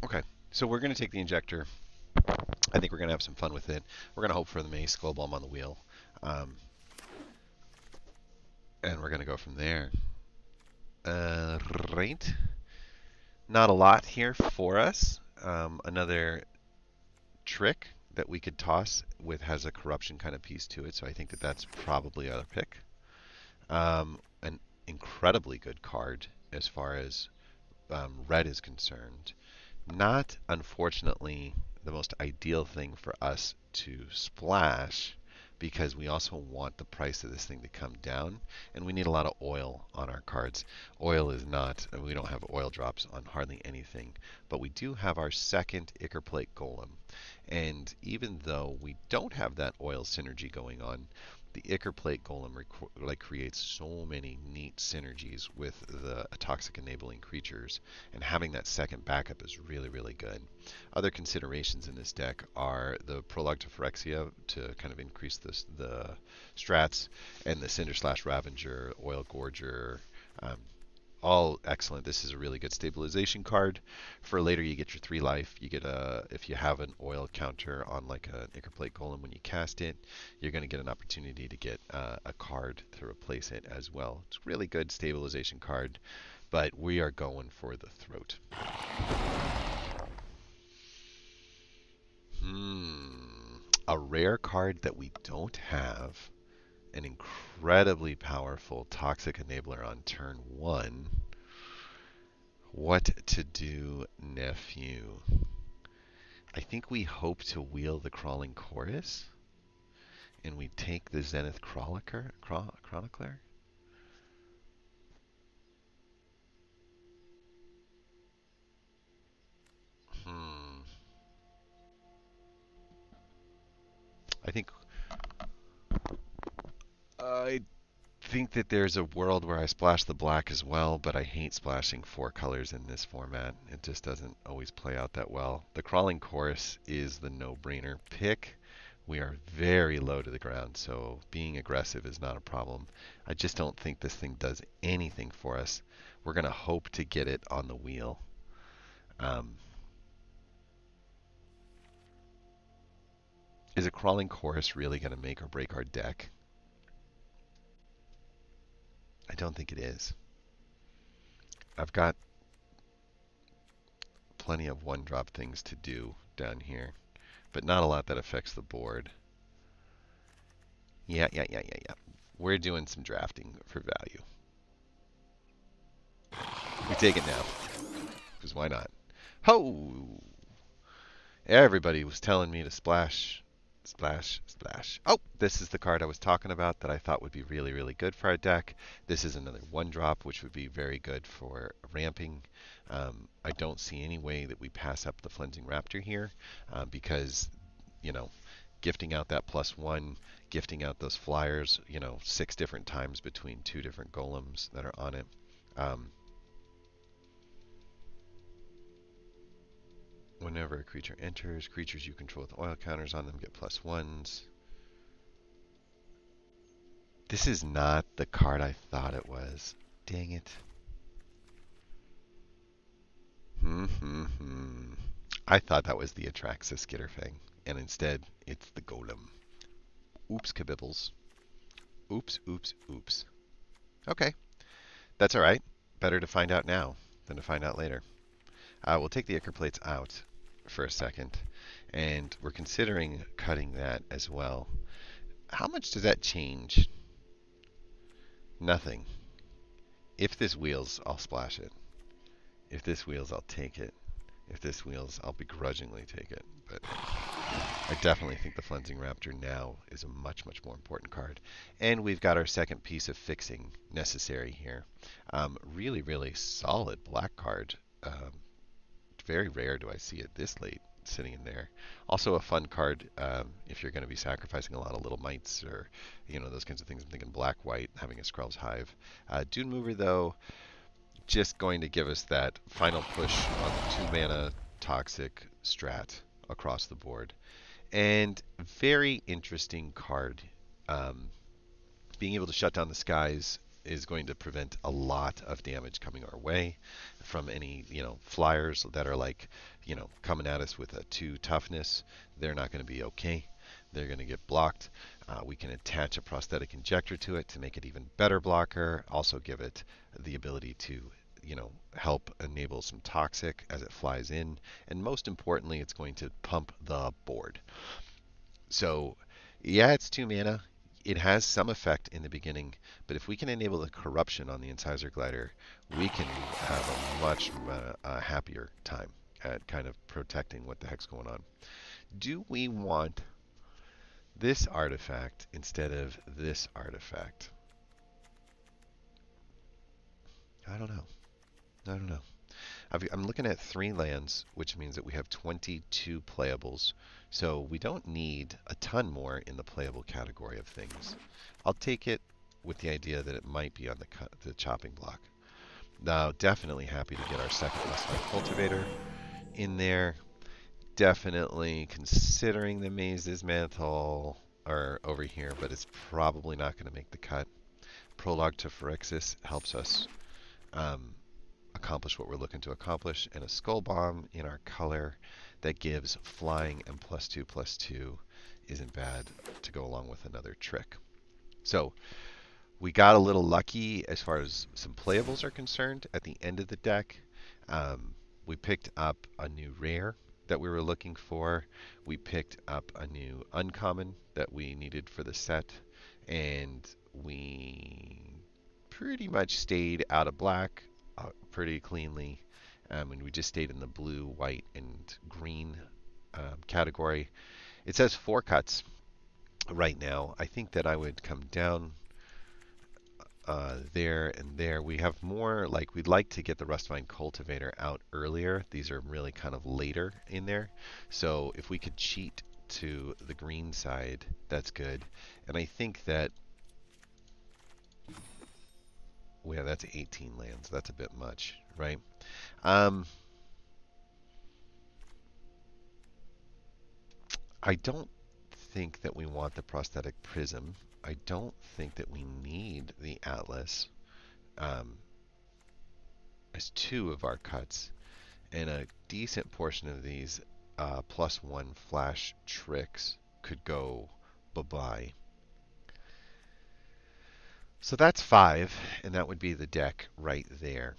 Okay. So we're going to take the injector. I think we're going to have some fun with it. We're going to hope for the Mace Skull Bomb on the wheel. Um, and we're going to go from there. Right. Not a lot here for us. Another trick that we could toss with has a corruption kind of piece to it, so I think that that's probably our pick. An incredibly good card as far as red is concerned. Not, unfortunately, the most ideal thing for us to splash because we also want the price of this thing to come down, and we need a lot of oil on our cards. Oil is not, we don't have oil drops on hardly anything, but we do have our second Ichor Plate Golem. And even though we don't have that oil synergy going on, the Ichor Plate Golem creates so many neat synergies with the toxic enabling creatures, and having that second backup is really, really good. Other considerations in this deck are the Prologue to Phyrexia to kind of increase the strats, and the Cinder Slash Ravager, Oil Gorger. Um, all excellent. This is a really good stabilization card. For later, you get your 3 life. You get if you have an oil counter on like an Ichor Plate Golem when you cast it, you're going to get an opportunity to get a card to replace it as well. It's a really good stabilization card, but we are going for the throat. A rare card that we don't have. An incredibly powerful Toxic Enabler on turn 1. What to do, nephew? I think we hope to wheel the Crawling Chorus, and we take the Zenith Chronicler. Hmm. I I think that there's a world where I splash the black as well, but I hate splashing 4 colors in this format. It just doesn't always play out that well. The Crawling Chorus is the no-brainer pick. We are very low to the ground, so being aggressive is not a problem. I just don't think this thing does anything for us. We're going to hope to get it on the wheel. Is a crawling chorus really going to make or break our deck? I don't think it is. I've got plenty of one-drop things to do down here, but not a lot that affects the board. Yeah. We're doing some drafting for value. We take it now, because why not? Ho! Everybody was telling me to splash, splash, splash. Oh, this is the card I was talking about that I thought would be really, really good for our deck. This is another one drop, which would be very good for ramping. I don't see any way that we pass up the Flensing Raptor here because, you know, gifting out that +1, gifting out those flyers, 6 different times between 2 different golems that are on it. Whenever a creature enters, creatures you control with oil counters on them get +1s. This is not the card I thought it was. Dang it. I thought that was the Atraxas Skitterfang, and instead it's the Golem. Oops, kabibbles. Oops. Okay, that's all right. Better to find out now than to find out later. We'll take the Ichor Plates out for a second, and we're considering cutting that as well. How much does that change? Nothing. If this wheels, I'll splash it. If this wheels, I'll take it. If this wheels, I'll begrudgingly take it. But I definitely think the Flensing Raptor now is a much, much more important card. And we've got our second piece of fixing necessary here. Really, really solid black card. Very rare do I see it this late sitting in there. Also a fun card if you're going to be sacrificing a lot of little mites or those kinds of things. I'm thinking black-white, having a Skrell's Hive. Dune Mover, though, just going to give us that final push on the 2-mana toxic strat across the board. And very interesting card. Being able to shut down the skies is going to prevent a lot of damage coming our way from any, flyers that are like, coming at us with a 2 toughness. They're not going to be okay. They're going to get blocked. We can attach a prosthetic injector to it to make it even better blocker. Also give it the ability to, help enable some toxic as it flies in. And most importantly, it's going to pump the board. So, yeah, it's 2 mana. It has some effect in the beginning, but if we can enable the corruption on the Incisor Glider, we can have a much happier time at kind of protecting what the heck's going on. Do we want this artifact instead of this artifact? I don't know. I'm looking at 3 lands, which means that we have 22 playables. So we don't need a ton more in the playable category of things. I'll take it with the idea that it might be on the chopping block. Now, definitely happy to get our second Westlight Cultivator in there. Definitely considering the Maze's Mantle over here, but it's probably not going to make the cut. Prologue to Phyrexis helps us accomplish what we're looking to accomplish, and a Skull Bomb in our color that gives flying and +2/+2 isn't bad to go along with another trick. So we got a little lucky as far as some playables are concerned at the end of the deck. We picked up a new rare that we were looking for. We picked up a new uncommon that we needed for the set, and we pretty much stayed out of black pretty cleanly. And we just stayed in the blue, white, and green category. It says 4 cuts right now. I think that I would come down there and there. We have more, like, we'd like to get the Rustvine Cultivator out earlier. These are really kind of later in there. So if we could cheat to the green side, that's good. And I think that, well, yeah, that's 18 lands. That's a bit much, right? I don't think that we want the prosthetic prism. I don't think that we need the atlas um, as two of our cuts. And a decent portion of these +1 flash tricks could go bye-bye. So that's 5, and that would be the deck right there.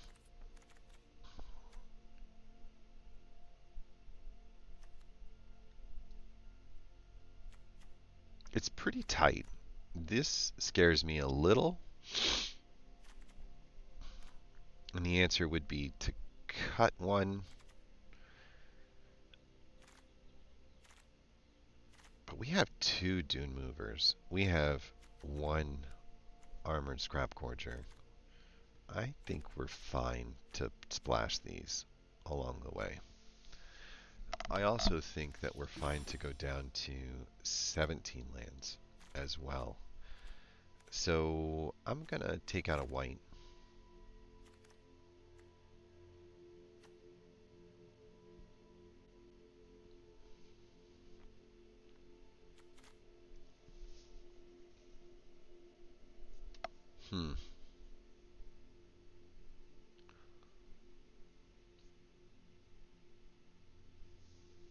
It's pretty tight. This scares me a little. And the answer would be to cut one. But we have 2 Dune Movers. We have 1 Armored Scrap Gorger. I think we're fine to splash these along the way. I also think that we're fine to go down to 17 lands as well. So I'm going to take out a white.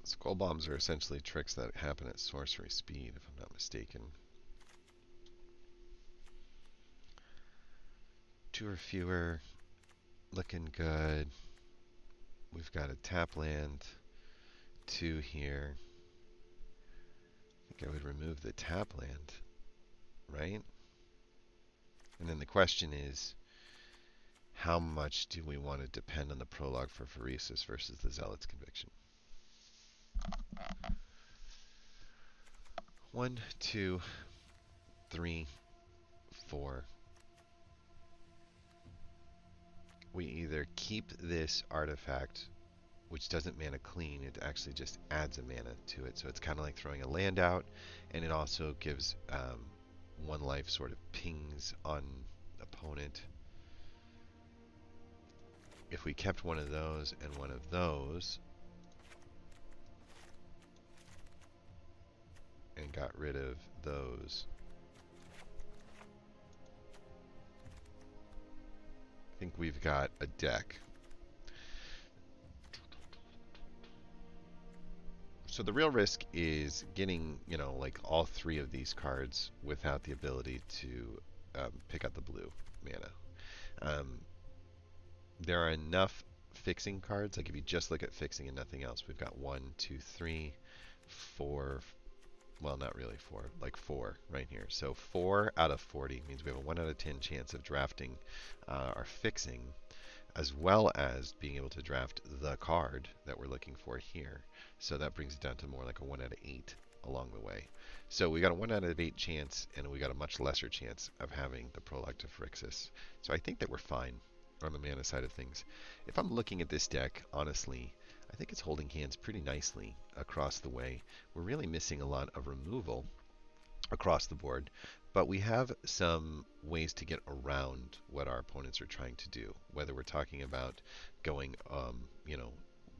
Skull bombs are essentially tricks that happen at sorcery speed, if I'm not mistaken. 2 or fewer, looking good. We've got a tap land, 2 here. I think I would remove the tap land, right? And then the question is, how much do we want to depend on the prologue for Pheresis versus the Zealot's Conviction? 1, 2, 3, 4. We either keep this artifact, which doesn't mana clean, it actually just adds a mana to it. So it's kind of like throwing a land out, and it also gives 1 life sort of pings on opponent. If we kept one of those and one of those, and got rid of those, I think we've got a deck. So the real risk is getting, like all 3 of these cards without the ability to pick up the blue mana. There are enough fixing cards. Like if you just look at fixing and nothing else, we've got 1, 2, 3, 4. Well, not really 4, like 4 right here. So 4 out of 40 means we have a 1 out of 10 chance of drafting our fixing, as well as being able to draft the card that we're looking for here. So that brings it down to more like a 1 out of 8 along the way. So we got a 1 out of 8 chance, and we got a much lesser chance of having the prologue to Phyrexius. So I think that we're fine on the mana side of things. If I'm looking at this deck, honestly, I think it's holding hands pretty nicely across the way. We're really missing a lot of removal across the board, but we have some ways to get around what our opponents are trying to do. Whether we're talking about going,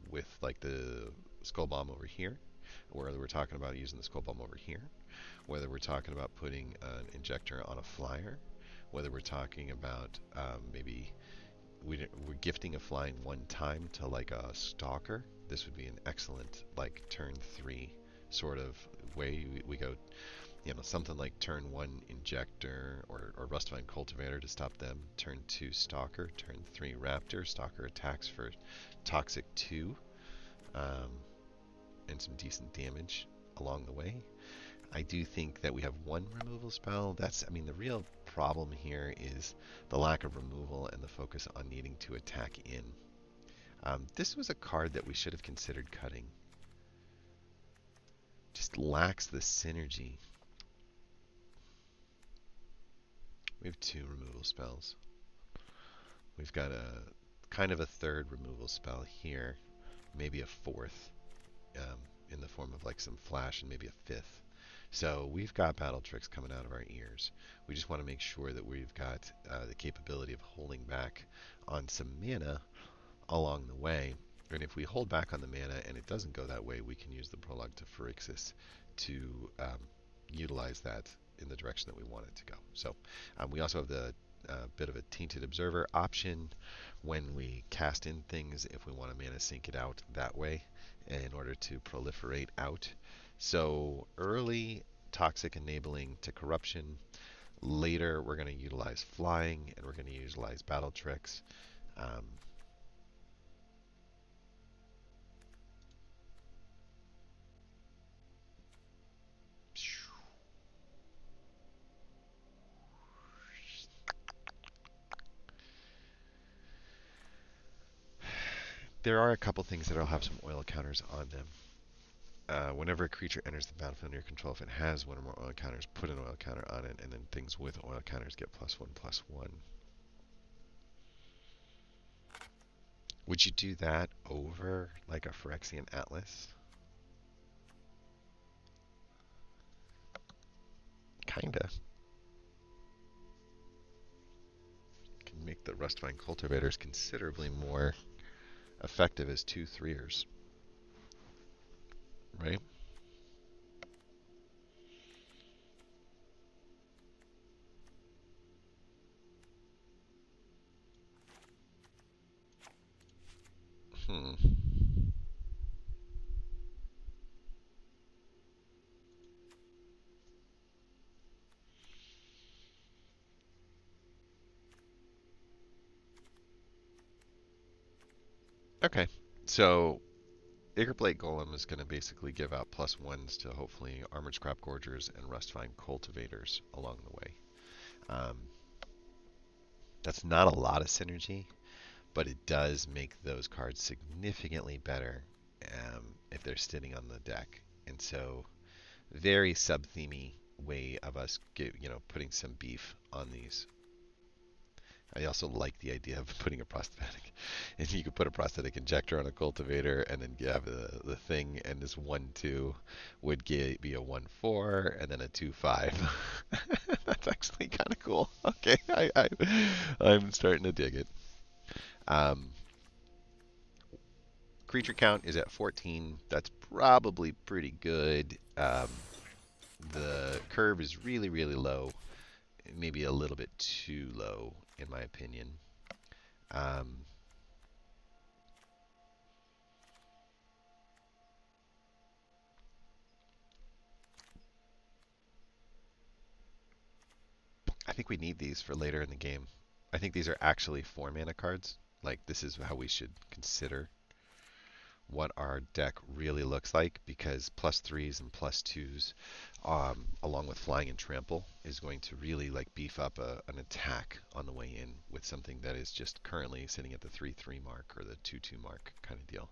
with like the Skull Bomb over here, or whether we're talking about using the Skull Bomb over here, whether we're talking about putting an injector on a flyer, whether we're talking about maybe we're gifting a flying 1 time to like a stalker. This would be an excellent like turn 3 sort of way. We go, something like turn 1 injector or Rustvine Cultivator to stop them. Turn 2 stalker. Turn 3 raptor. Stalker attacks for toxic 2 and some decent damage along the way. I do think that we have 1 removal spell. The real problem here is the lack of removal and the focus on needing to attack in. This was a card that we should have considered cutting. Just lacks the synergy. We have 2 removal spells. We've got a kind of a 3rd removal spell here, maybe a 4th in the form of like some flash, and maybe a 5th. So we've got battle tricks coming out of our ears. We just want to make sure that we've got the capability of holding back on some mana along the way. And if we hold back on the mana and it doesn't go that way, we can use the prologue to Phyrexius to utilize that in the direction that we want it to go. So we also have the bit of a tainted observer option when we cast in things if we want to mana sink it out that way in order to proliferate out. So early toxic enabling to corruption. Later we're going to utilize flying and we're going to utilize battle tricks. Um, there are a couple things that will have some oil counters on them. Whenever a creature enters the battlefield under your control, if it has one or more oil counters, put an oil counter on it, and then things with oil counters get +1/+1. Would you do that over like a Phyrexian Atlas? Kinda. Can make the Rustvine cultivators considerably more effective as 2/3ers, right? Hmm. Okay. So Ichorblade Golem is going to basically give out +1s to hopefully Armored Scrap Gorgers and Rustvine Cultivators along the way. Um, that's not a lot of synergy, but it does make those cards significantly better if they're sitting on the deck. And so, very sub-themey way of us putting some beef on these. I also like the idea of putting a prosthetic. And you could put a prosthetic injector on a cultivator and then have the thing, and this 1/2 would be a 1/4 and then a 2/5. That's actually kind of cool. Okay, I'm starting to dig it. Um, creature count is at 14. That's probably pretty good. The curve is really, really low. Maybe a little bit too low, in my opinion. Um, I think we need these for later in the game. I think these are actually 4-mana cards. Like, this is how we should consider what our deck really looks like, because +3s and +2s, along with flying and trample, is going to really like beef up an attack on the way in with something that is just currently sitting at the 3/3 mark or the 2/2 mark kind of deal.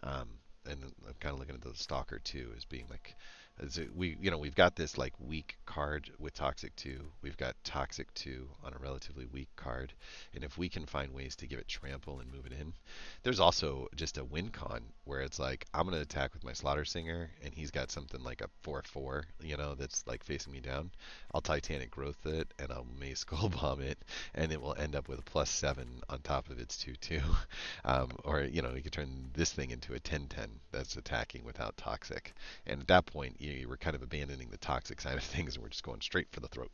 Um, and I'm kind of looking at the Stalker too as being like, we've got this like weak card with Toxic 2. We've got Toxic 2 on a relatively weak card, and if we can find ways to give it trample and move it in, there's also just a win con where it's like I'm gonna attack with my Slaughter Singer, and he's got something like a 4/4, that's like facing me down. I'll Titanic Growth it, and I'll Maze Skull Bomb it, and it will end up with a +7 on top of its 2/2. Or you could turn this thing into a 10/10 that's attacking without Toxic, and at that point you were kind of abandoning the Toxic side of things, and we're just going straight for the throat.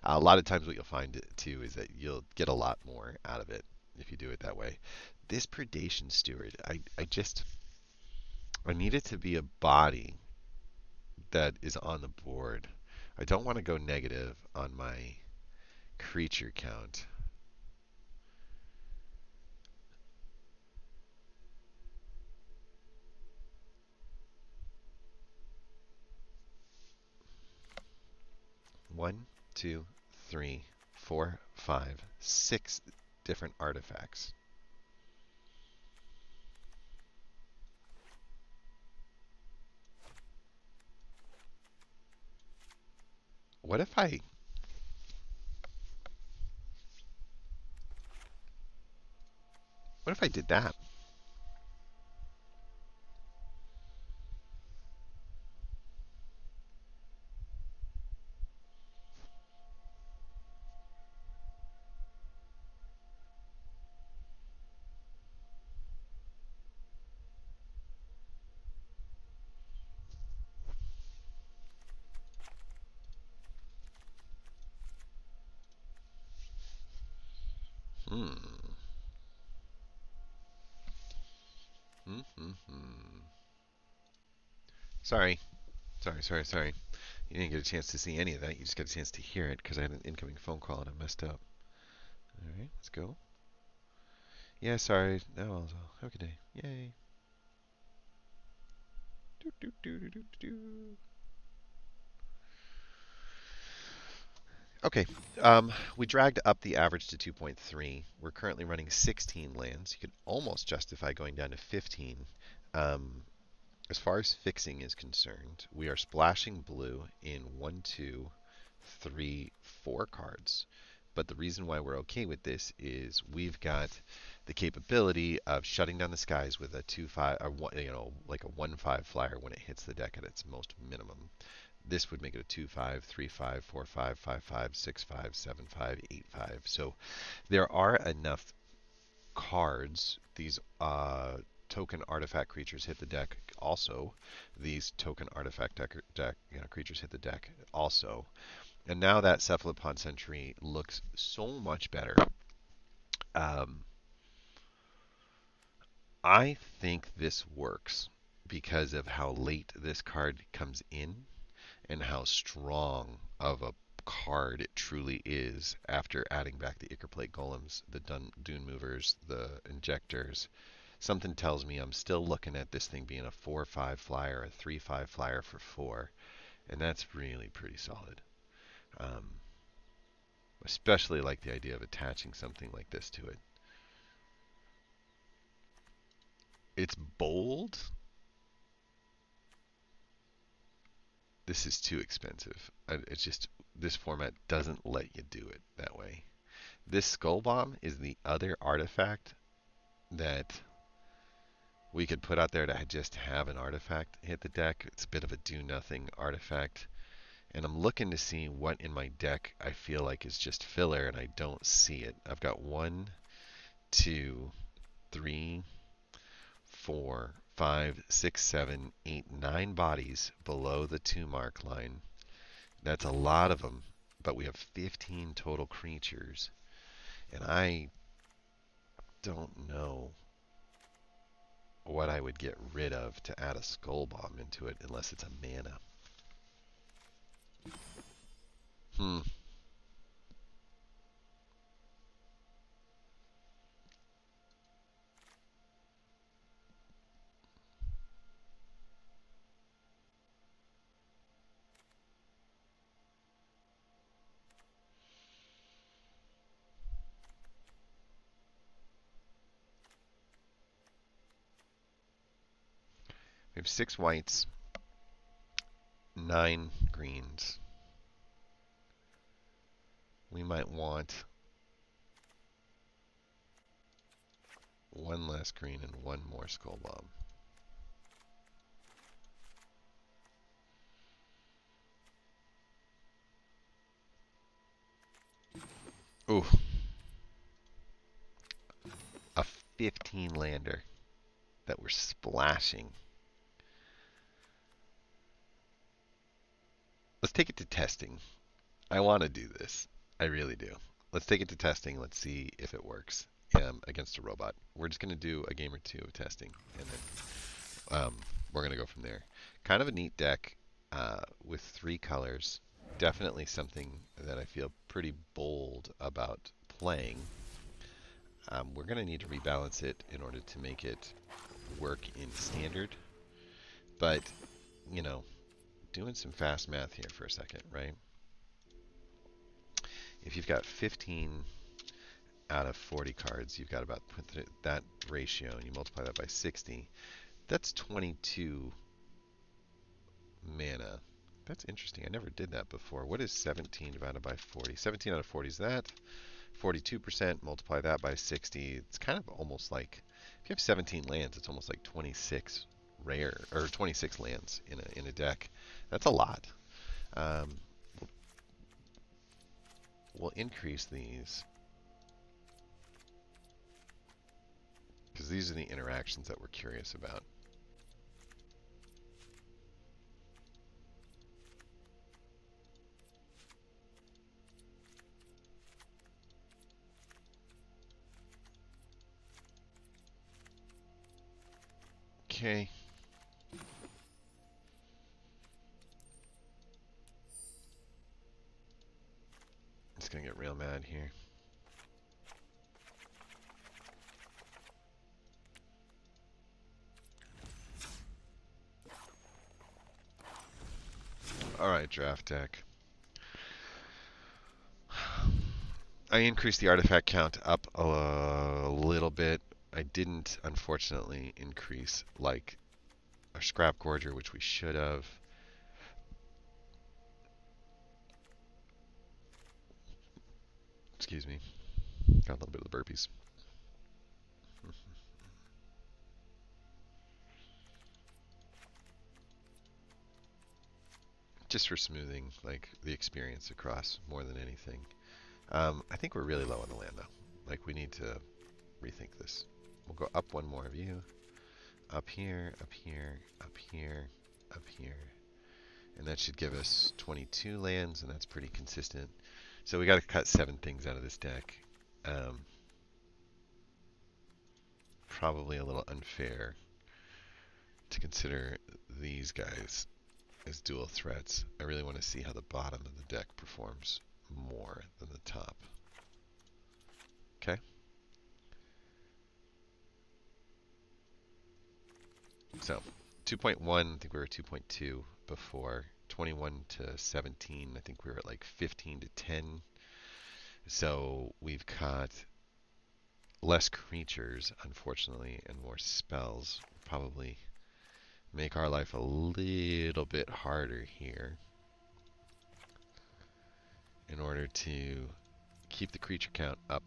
A lot of times what you'll find too is that you'll get a lot more out of it if you do it that way. This Predation Steward, I need it to be a body that is on the board. I don't want to go negative on my creature count. One, two, three, four, five, 6 different artifacts. What if I did that? Sorry. Sorry. You didn't get a chance to see any of that. You just got a chance to hear it because I had an incoming phone call and I messed up. All right, let's go. Yeah, sorry. No, have a good day. Yay. Do, do, do, do, do, do. Okay, we dragged up the average to 2.3. We're currently running 16 lands. You could almost justify going down to 15. Um, as far as fixing is concerned, we are splashing blue in 1, 2, 3, 4 cards. But the reason why we're okay with this is we've got the capability of shutting down the skies with a 2/5, or like a 1/5 flyer when it hits the deck at its most minimum. This would make it a 2/5, 3/5, 4/5, 5/5, 6/5, 7/5, 8/5. So there are enough cards. These token artifact creatures hit the deck also. These token artifact creatures hit the deck also. And now that Cephalopod Sentry looks so much better. I think this works because of how late this card comes in and how strong of a card it truly is after adding back the Ichorplate Golems, the Dune Movers, the Injectors. Something tells me I'm still looking at this thing being a 4/5 flyer, a 3/5 flyer for 4, and that's really pretty solid. Especially like the idea of attaching something like this to it. It's bold. This is too expensive. It's just, this format doesn't let you do it that way. This Skull Bomb is the other artifact that we could put out there to just have an artifact hit the deck. It's a bit of a do-nothing artifact. And I'm looking to see what in my deck I feel like is just filler, and I don't see it. I've got 1, 2, 3, 4, 5, 6, 7, 8, 9 bodies below the 2 mark line. That's a lot of them, but we have 15 total creatures. And I don't know what I would get rid of to add a Skull Bomb into it unless it's a mana. We have 6 whites, 9 greens. We might want 1 less green and 1 more Skull Bomb. Ooh. A 15 lander that we're splashing. Let's take it to testing. I want to do this. I really do. Let's take it to testing. Let's see if it works against a robot. We're just going to do a game or 2 of testing, and then we're going to go from there. Kind of a neat deck with 3 colors. Definitely something that I feel pretty bold about playing. We're going to need to rebalance it in order to make it work in standard. But, you know, doing some fast math here for a second, right? If you've got 15 out of 40 cards, you've got about that ratio, and you multiply that by 60, that's 22 mana. That's interesting. I never did that before. What is 17 divided by 40? 17 out of 40 is that. 42%, multiply that by 60. It's kind of almost like, if you have 17 lands, it's almost like 26 rare, or 26 lands in a deck. That's a lot. We'll increase these, because these are the interactions that we're curious about. Okay. It's gonna get real mad here. Alright, draft deck. I increased the artifact count up a little bit. I didn't, unfortunately, increase like our scrap gorger, which we should have. Excuse me. Got a little bit of the burpees. Just for smoothing like the experience across more than anything. I think we're really low on the land though. Like we need to rethink this. We'll go up one more view. Up here, up here, up here, up here. And that should give us 22 lands, and that's pretty consistent. So we got to cut 7 things out of this deck. Probably a little unfair to consider these guys as dual threats. I really want to see how the bottom of the deck performs more than the top. Okay. So 2.1, I think we were 2.2 before. 21 to 17, I think we were at like 15 to 10. So we've got less creatures, unfortunately, and more spells. Probably make our life a little bit harder here in order to keep the creature count up.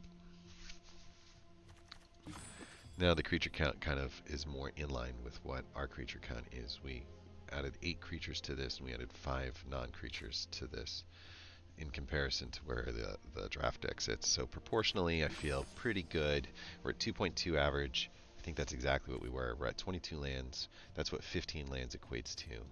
Now the creature count kind of is more in line with what our creature count is. We added 8 creatures to this, and we added 5 non-creatures to this in comparison to where the draft deck sits. So proportionally, I feel pretty good. We're at 2.2 average. I think that's exactly what we were. We're at 22 lands. That's what 15 lands equates to.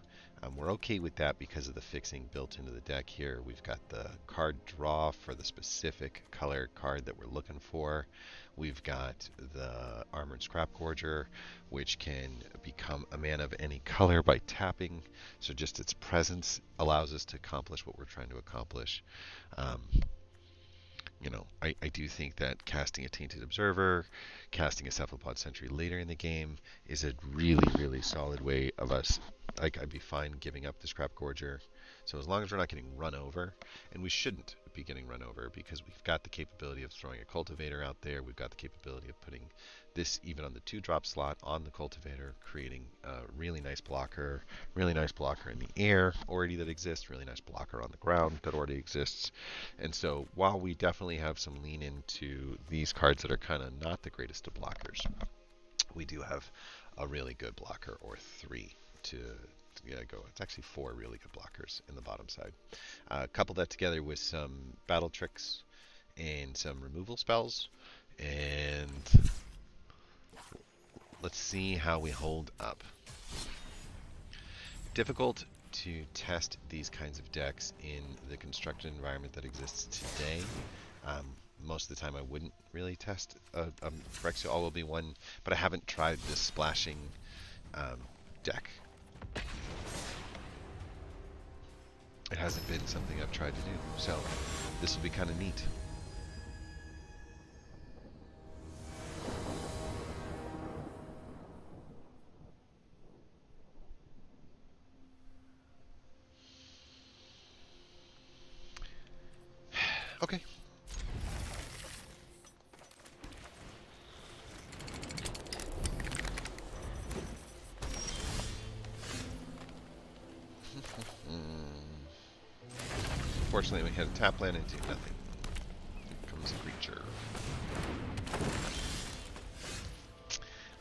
We're okay with that because of the fixing built into the deck here. We've got the card draw for the specific color card that we're looking for. We've got the Armored Scrap Gorger, which can become a mana of any color by tapping. So just its presence allows us to accomplish what we're trying to accomplish. You know, I do think that casting a Tainted Observer, casting a Cephalopod Sentry later in the game is a really, really solid way of us. Like, I'd be fine giving up the Scrap Gorger. So as long as we're not getting run over, and we shouldn't be getting run over because we've got the capability of throwing a Cultivator out there. We've got the capability of putting this even on the 2-drop slot on the Cultivator, creating a really nice blocker in the air already that exists, really nice blocker on the ground that already exists. And so while we definitely have some lean into these cards that are kind of not the greatest of blockers, we do have a really good blocker or 3 to go. It's actually 4 really good blockers in the bottom side. Couple that together with some battle tricks and some removal spells, and let's see how we hold up. Difficult to test these kinds of decks in the constructed environment that exists today. Most of the time I wouldn't really test a Phyrexia All Will Be One, but I haven't tried this splashing deck. It hasn't been something I've tried to do, so this will be kind of neat. Okay. Unfortunately, we had a tap land and do nothing. Here comes a creature.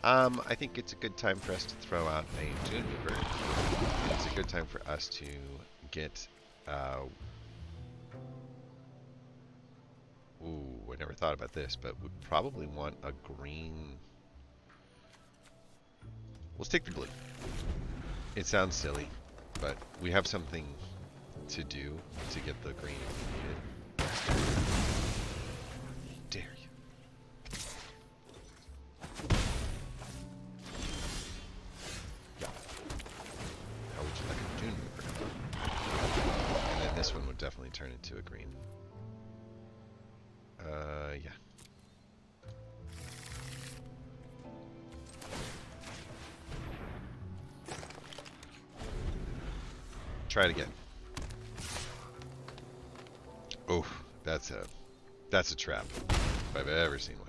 I think it's a good time for us to throw out a June Weaver. It's a good time for us to get... Ooh, I never thought about this, but would probably want a green... Let's take the blue. It sounds silly, but we have something to do to get the green if we needed. Dare you. Try it again. Oh, that's a trap if I've ever seen one.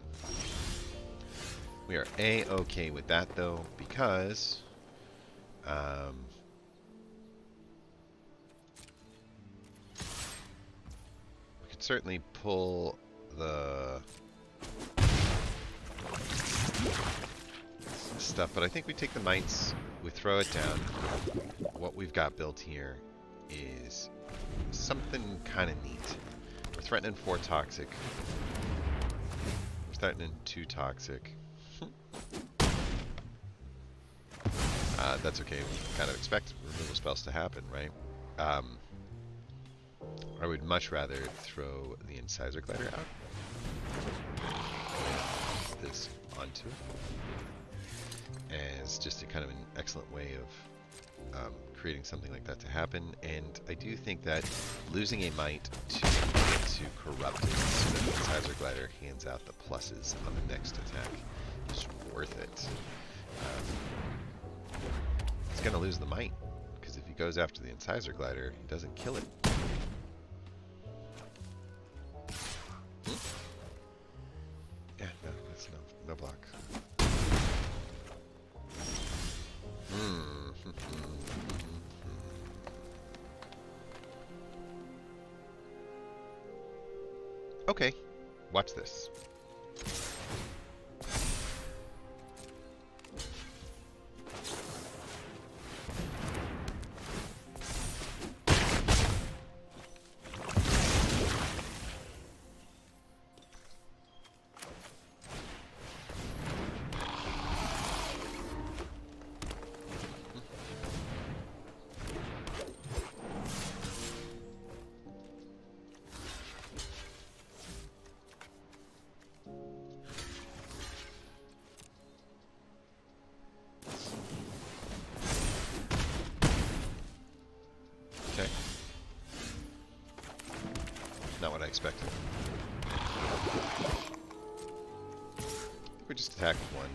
We are A-okay with that though, because we could certainly pull the stuff, but I think we take the mites, we throw it down. What we've got built here is something kind of neat. We're threatening 4 toxic. We're threatening 2 toxic. That's okay. We kind of expect removal spells to happen, right? I would much rather throw the Incisor Glider out. This onto it. As just a kind of an excellent way of creating something like that to happen. And I do think that losing a might to get to corrupted so that the Incisor Glider hands out the pluses on the next attack is worth it. He's going to lose the might, because if he goes after the Incisor Glider, he doesn't kill it. Yeah, no, that's no block. Okay, watch this. Okay. Not what I expected. We just attack with 1.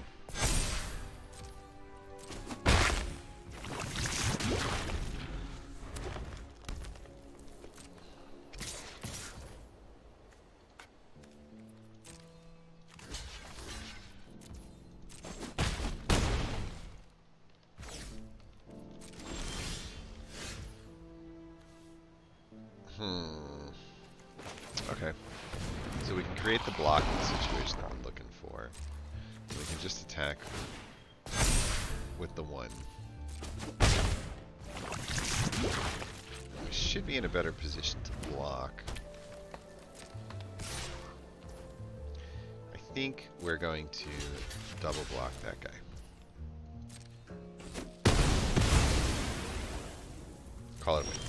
Okay. So we can create the blocking situation that we're looking for. So we can just attack with the 1. We should be in a better position to block. I think we're going to double block that guy. Call it a win.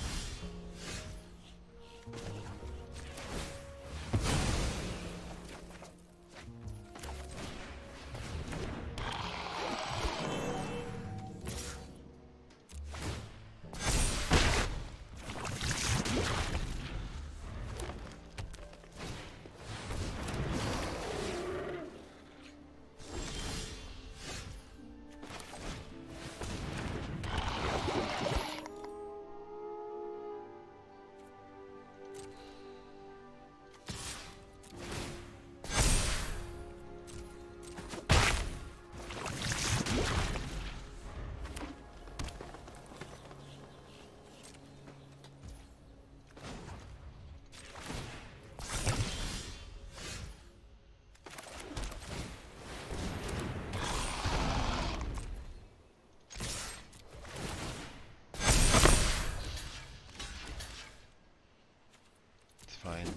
Fine.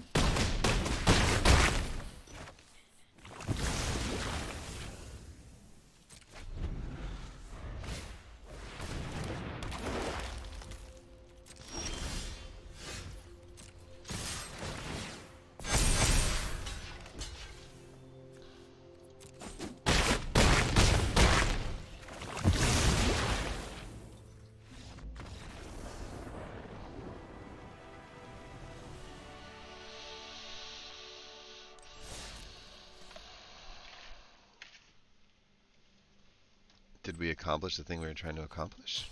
Did we accomplish the thing we were trying to accomplish?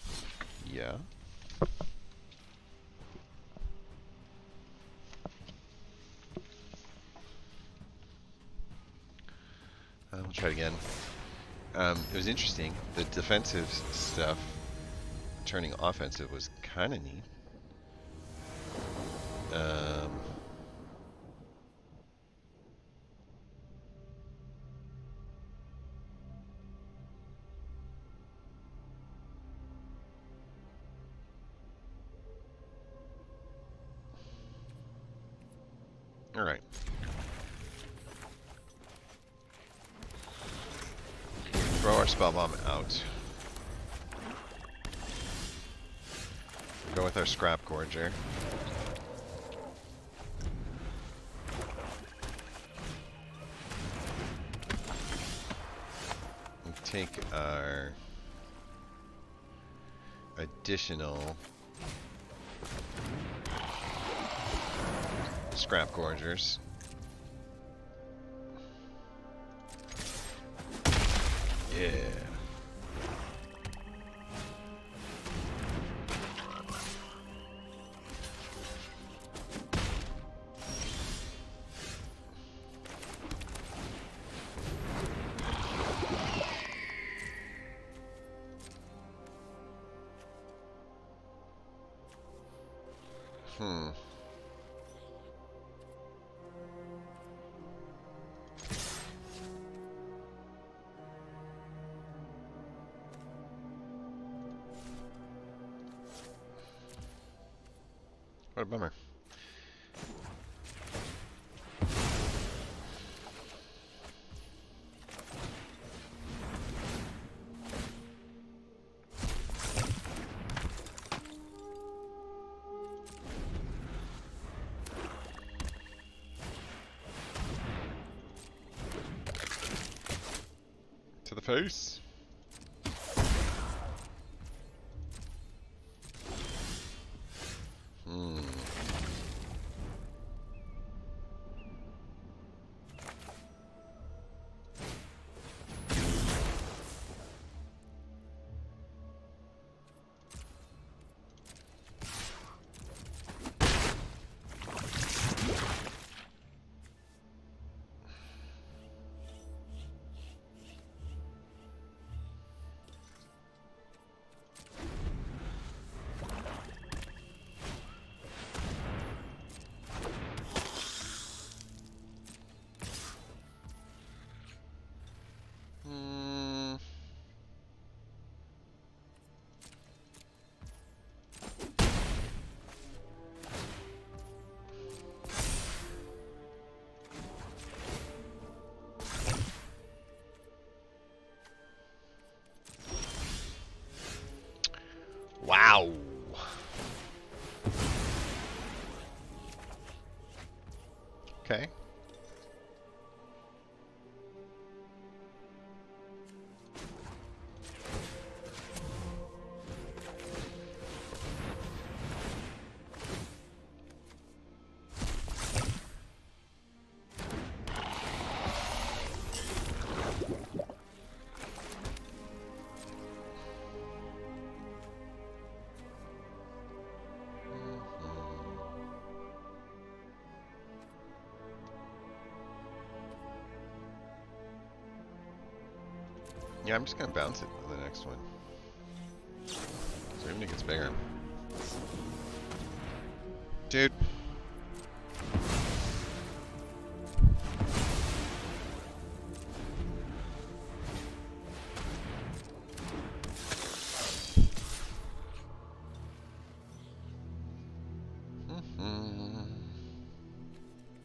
Yeah. try it again. It was interesting. The defensive stuff turning offensive was kind of neat. All right. Throw our spell bomb out. Go with our scrap gorger. And take our additional scrap gorgers. Yeah. What a bummer. To the face. Wow. Okay. Yeah, I'm just gonna bounce it to the next one. So even if it gets bigger. Dude.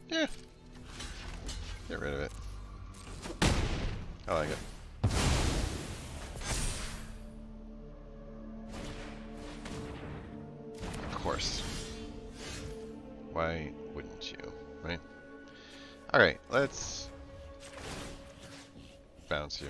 Yeah. Get rid of it. I like it. Of course. Why wouldn't you, right? Alright, let's bounce you.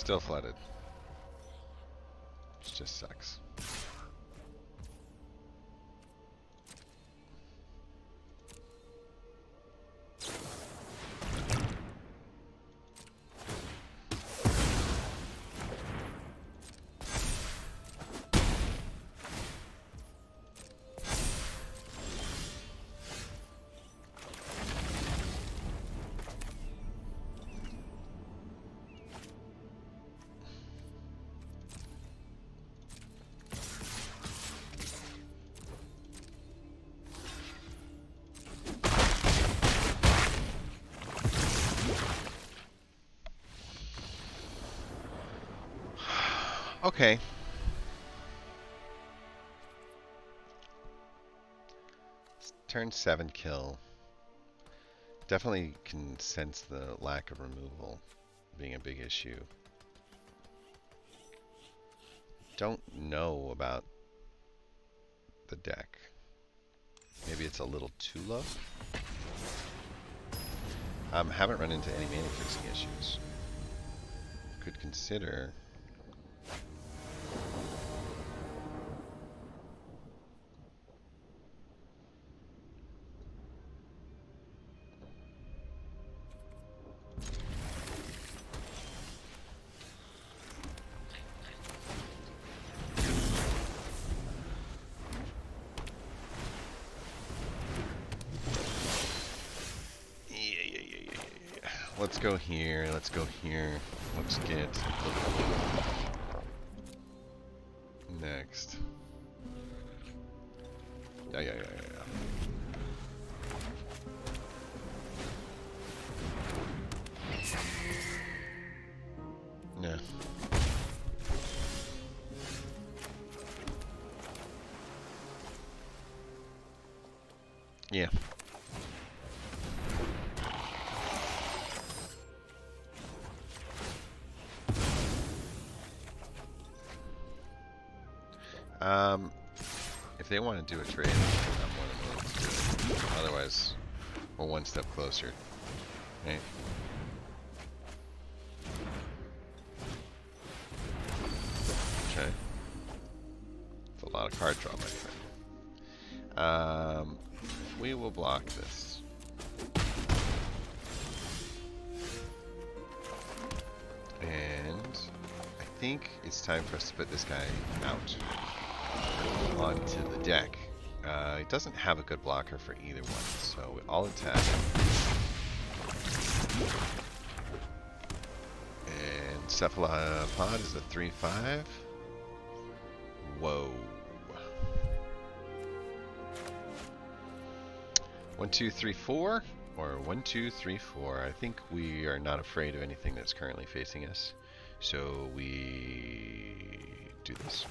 Still flooded. Which just sucks. Okay. Turn 7 kill. Definitely can sense the lack of removal being a big issue. Don't know about the deck. Maybe it's a little too low. Haven't run into any mana fixing issues. Could consider. Let's go here, let's go here. Let's get next. Yeah. Yeah. Yeah. If they want to do a trade, I'm more than willing to do it. Otherwise, we're one step closer. Right? Okay. It's a lot of card draw, my friend. We will block this. And I think it's time for us to put this guy out onto the deck. It doesn't have a good blocker for either one, so I'll attack. And Cephalopod is a 3/5. Whoa. 1, 2, 3, 4, or 1, 2, 3, 4. I think we are not afraid of anything that's currently facing us, so we do this.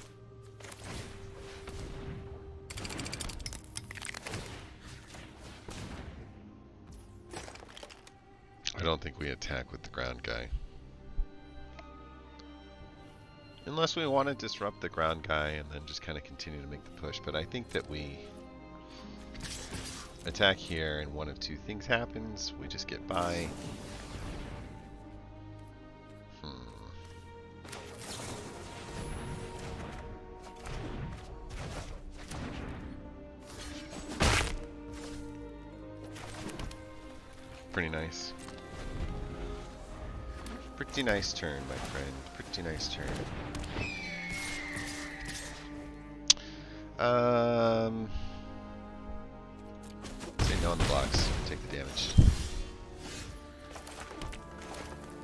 I don't think we attack with the ground guy. Unless we want to disrupt the ground guy and then just kind of continue to make the push. But I think that we attack here and one of two things happens. We just get by. Pretty nice. Pretty nice turn, my friend. Pretty nice turn. Say no on the blocks. Take the damage.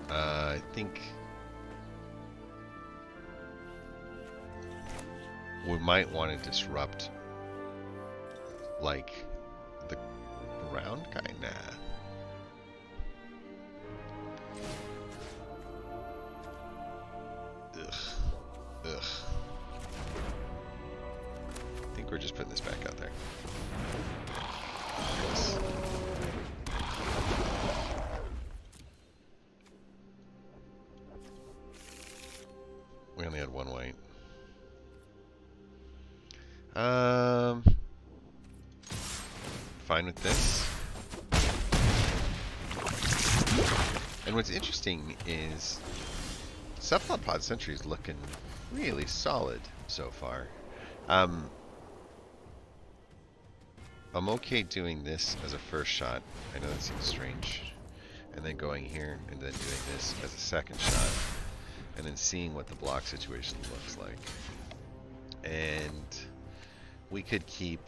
I think we might want to disrupt, like, the ground guy. Nah. Ugh. I think we're just putting this back out there. Yes. We only had one white. Fine with this. And what's interesting is Cephalopod Sentry is looking really solid so far. Um, I'm okay doing this as a first shot. I know that seems strange. And then going here and then doing this as a second shot. And then seeing what the block situation looks like. And we could keep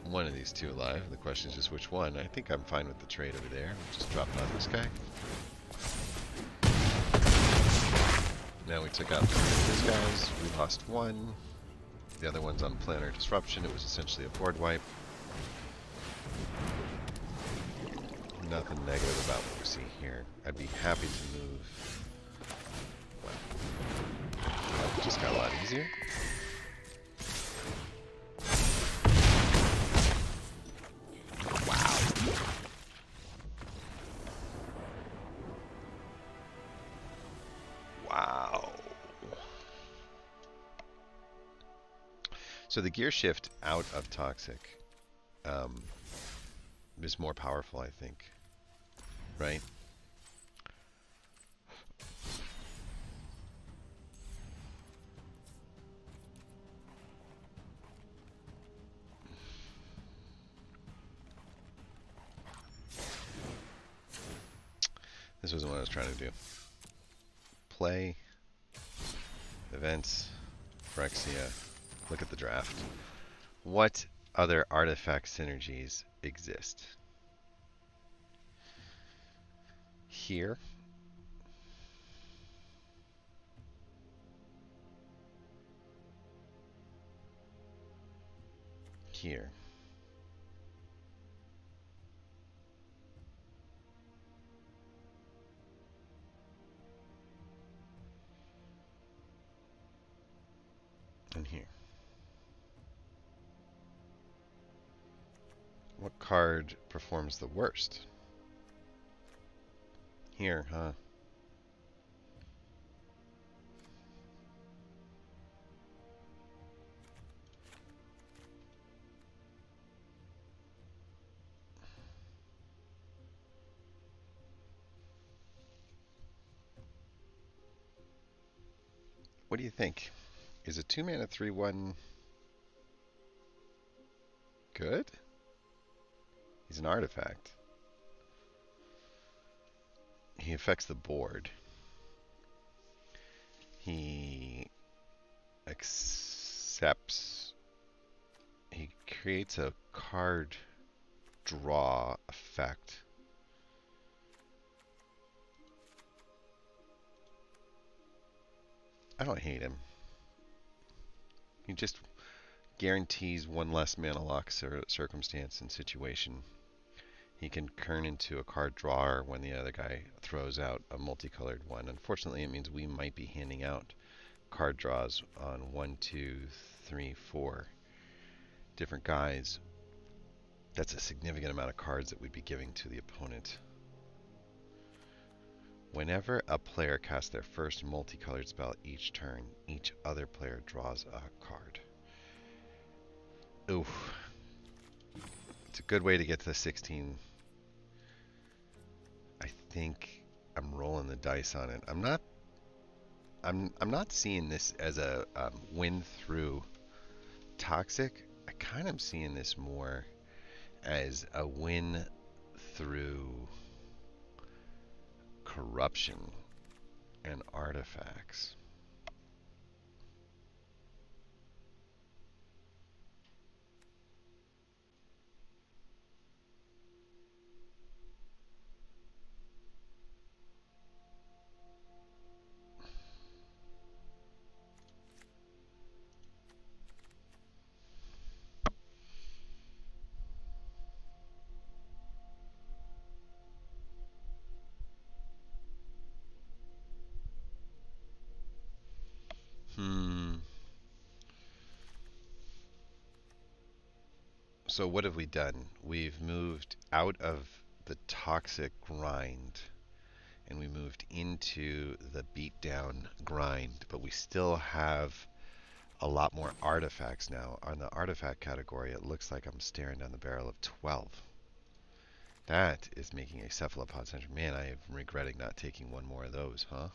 one of these two alive. The question is just which one. I think I'm fine with the trade over there. We'll just drop on this guy. Now we took out these guys. We lost one. The other one's on planar disruption. It was essentially a board wipe. Nothing negative about what we see here. I'd be happy to move. Well, it just got a lot easier. Wow. Wow. So the gear shift out of Toxic is more powerful, I think. Right? This wasn't what I was trying to do. Play, events, Phyrexia, look at the draft. What other artifact synergies exist? Here. Here. And here. What card performs the worst? Here, huh? What do you think? Is a 2-mana 3/1 good? He's an artifact. He affects the board. He accepts. He creates a card draw effect. I don't hate him. He just guarantees one less mana lock circumstance and situation. He can turn into a card drawer when the other guy throws out a multicolored one. Unfortunately, it means we might be handing out card draws on 1, 2, 3, 4 different guys. That's a significant amount of cards that we'd be giving to the opponent. Whenever a player casts their first multicolored spell each turn, each other player draws a card. Oof. It's a good way to get to the 16. I think I'm rolling the dice on it. I'm not seeing this as a win through Toxic. I kind of seeing this more as a win through corruption and artifacts. So what have we done? We've moved out of the toxic grind and we moved into the beatdown grind, but we still have a lot more artifacts now. On the artifact category, it looks like I'm staring down the barrel of 12. That is making a cephalopod center. Man, I am regretting not taking one more of those, huh?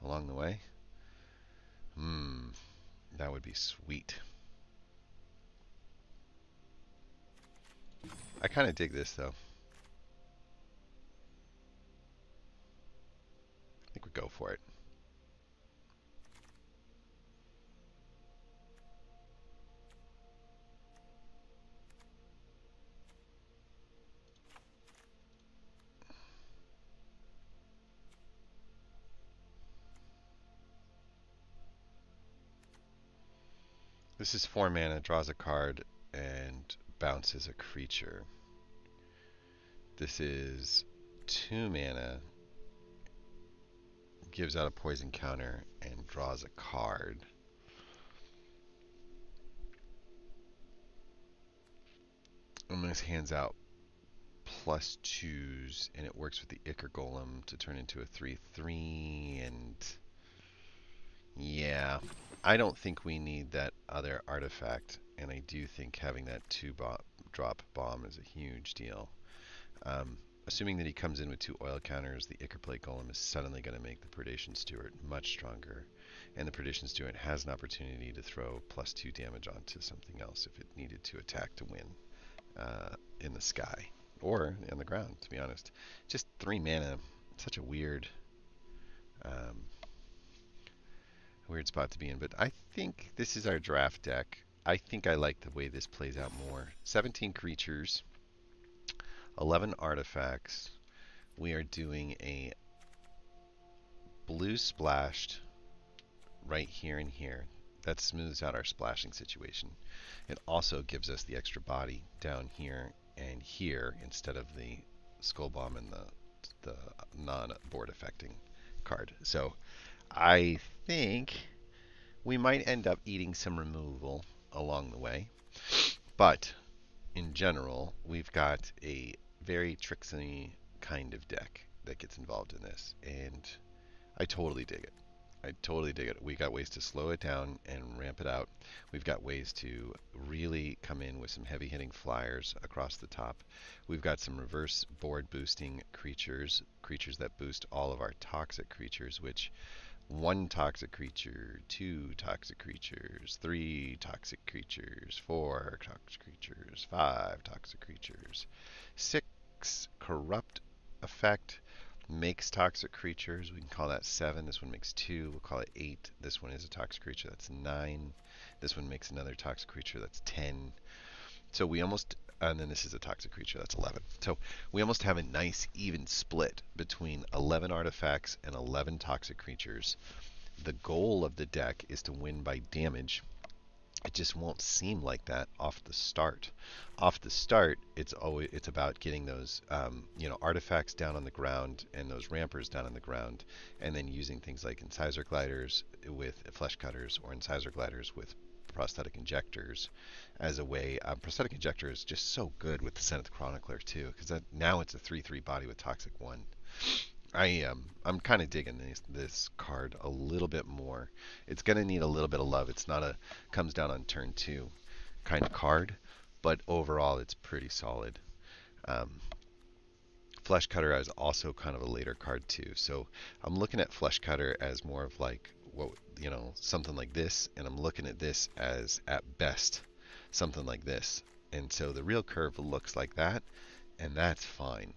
Along the way? Hmm, that would be sweet. I kind of dig this, though. I think we go for it. This is 4 mana, draws a card, and bounces a creature. This is 2 mana, gives out a poison counter, and draws a card. And this hands out +2s, and it works with the Ichor Golem to turn into a 3/3, and yeah, I don't think we need that other artifact, and I do think having that 2-drop bomb is a huge deal. Assuming that he comes in with 2 oil counters, the Ichor Plate Golem is suddenly going to make the Predation Steward much stronger, and the Predation Steward has an opportunity to throw +2 damage onto something else if it needed to attack to win in the sky or in the ground, to be honest. Just 3 mana, such a weird spot to be in, but I think this is our draft deck. I think I like the way this plays out more. 17 creatures, 11 artifacts. We are doing a blue splashed right here and here. That smooths out our splashing situation. It also gives us the extra body down here and here instead of the Skull Bomb and the non-board affecting card. So I think we might end up eating some removal along the way. But in general, we've got a very tricksy kind of deck that gets involved in this, and I totally dig it. I totally dig it. We got ways to slow it down and ramp it out. We've got ways to really come in with some heavy hitting flyers across the top. We've got some reverse board boosting creatures that boost all of our toxic creatures, which 1 toxic creature, 2 toxic creatures, 3 toxic creatures, 4 toxic creatures, 5 toxic creatures, 6 corrupt effect makes toxic creatures. We can call that 7. This one makes 2. We'll call it 8. This one is a toxic creature. That's 9. This one makes another toxic creature. That's 10. So we almost, and then this is a toxic creature. That's 11. So we almost have a nice even split between 11 artifacts and 11 toxic creatures. The goal of the deck is to win by damage. It just won't seem like that off the start. Off the start, it's about getting those artifacts down on the ground and those rampers down on the ground, and then using things like incisor gliders with flesh cutters or incisor gliders with prosthetic injectors as a way. Prosthetic injector is just so good with the Zenith Chronicler too, because now it's a 3/3 body with toxic 1. I'm kind of digging this card a little bit more. It's going to need a little bit of love. It's not a comes down on turn 2 kind of card, but overall it's pretty solid. Flesh Cutter is also kind of a later card too. So I'm looking at Flesh Cutter as more of like something like this, and I'm looking at this as at best something like this. And so the real curve looks like that, and that's fine.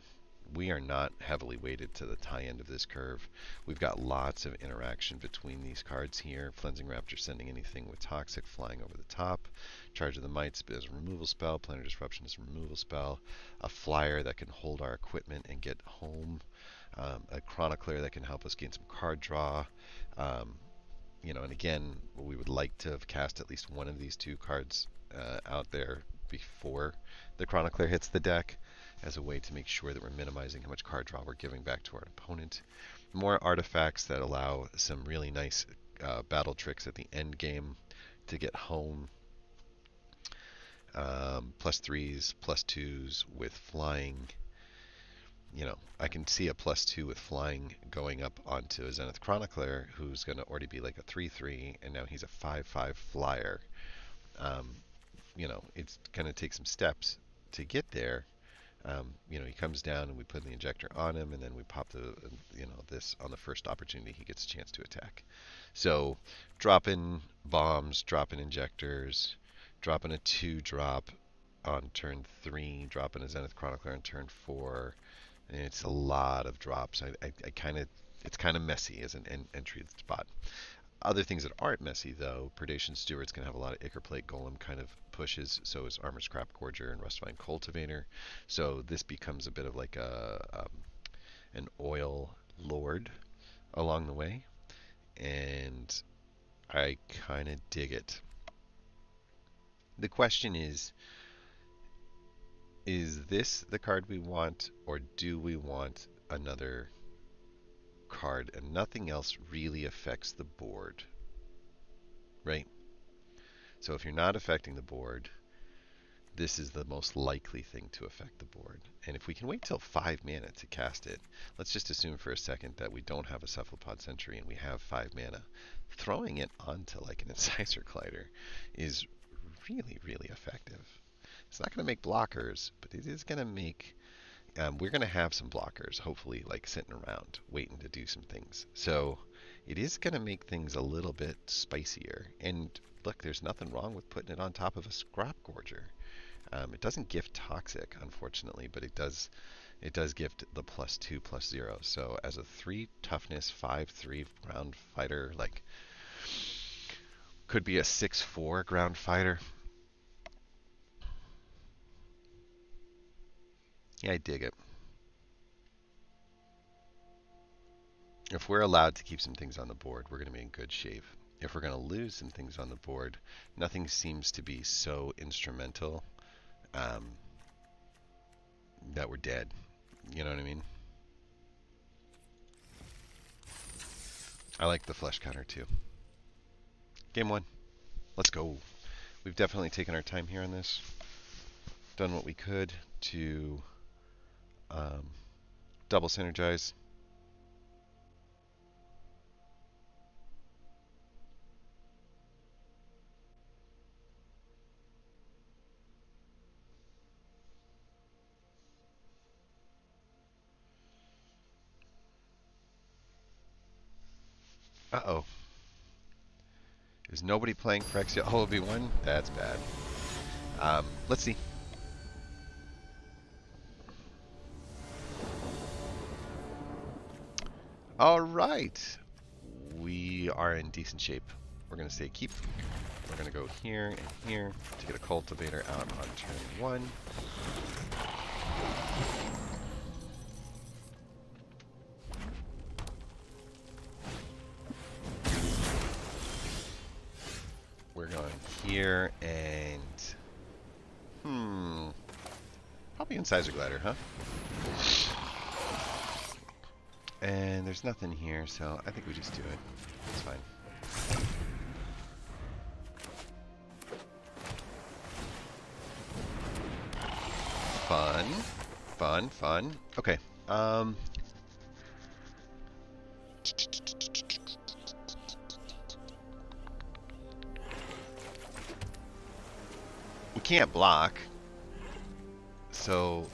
We are not heavily weighted to the tie end of this curve. We've got lots of interaction between these cards here. Flensing Raptor sending anything with Toxic flying over the top. Charge of the Mites is a removal spell. Planar Disruption is a removal spell. A flyer that can hold our equipment and get home. A Chronicler that can help us gain some card draw. And again, we would like to have cast at least one of these 2 cards out there before the Chronicler hits the deck, as a way to make sure that we're minimizing how much card draw we're giving back to our opponent. More artifacts that allow some really nice battle tricks at the end game to get home. +3s, +2s with flying. I can see a +2 with flying going up onto a Zenith Chronicler, who's going to already be like a 3/3, and now he's a 5/5 flyer. It's going to take some steps to get there. He comes down and we put the injector on him, and then we pop this on the first opportunity he gets a chance to attack. So dropping bombs, dropping injectors, dropping a 2-drop on turn 3, dropping a Zenith Chronicler on turn 4. And it's a lot of drops. It's kind of messy as an entry spot. Other things that aren't messy, though, Predation Steward's going to have a lot of Ichor Plate Golem kind of pushes, so is Armor Scrap Gorger and Rustvine Cultivator. So this becomes a bit of like an oil lord along the way, and I kind of dig it. The question is this the card we want, or do we want another card? And nothing else really affects the board, right? So if you're not affecting the board, this is the most likely thing to affect the board. And if we can wait till 5 mana to cast it, let's just assume for a second that we don't have a Cephalopod Sentry and we have 5 mana. Throwing it onto like an Incisor Glider is really, really effective. It's not going to make blockers, but it is going to make... we're going to have some blockers, hopefully, like sitting around, waiting to do some things. So it is going to make things a little bit spicier. And look, there's nothing wrong with putting it on top of a Scrap Gorger. It doesn't gift Toxic, unfortunately, but it does gift the +2/+0. So as a 3 toughness, 5/3 ground fighter, like could be a 6/4 ground fighter. Yeah, I dig it. If we're allowed to keep some things on the board, we're going to be in good shape. If we're going to lose some things on the board, nothing seems to be so instrumental that we're dead. You know what I mean? I like the flesh counter too. Game 1. Let's go. We've definitely taken our time here on this. Done what we could to double synergize. Uh-oh. Is nobody playing Phyrexia OB1? That's bad. Let's see. All right. We are in decent shape. We're going to say keep. We're going to go here and here to get a Cultivator out on turn 1. We're going here and... probably Incisor Glider, huh? And there's nothing here, so I think we just do it. It's fine. Fun. Fun, fun. Okay. We can't block. So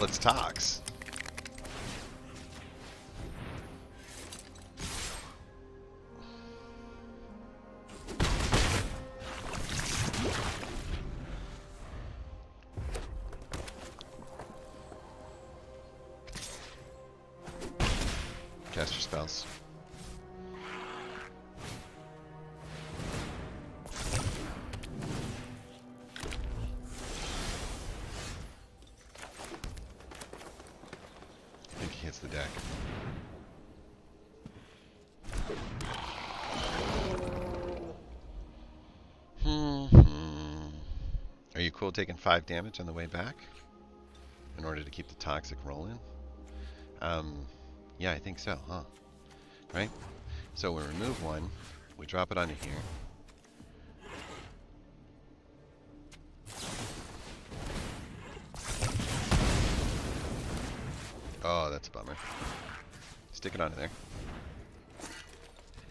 let's Tox. Cast your spells. I think he hits the deck. Are you cool taking 5 damage on the way back in order to keep the toxic rolling? Yeah, I think so, huh? Right? So we remove 1, we drop it onto here. Oh, that's a bummer. Stick it onto there.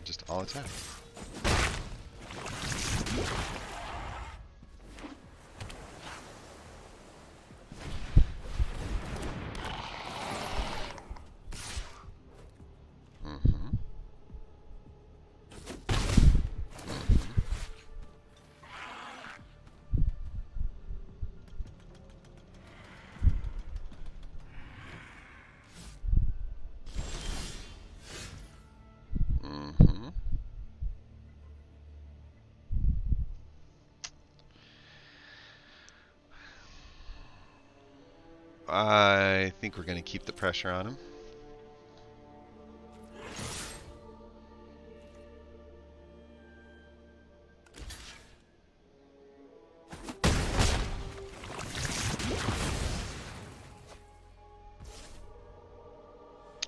Just all attack. I think we're going to keep the pressure on him.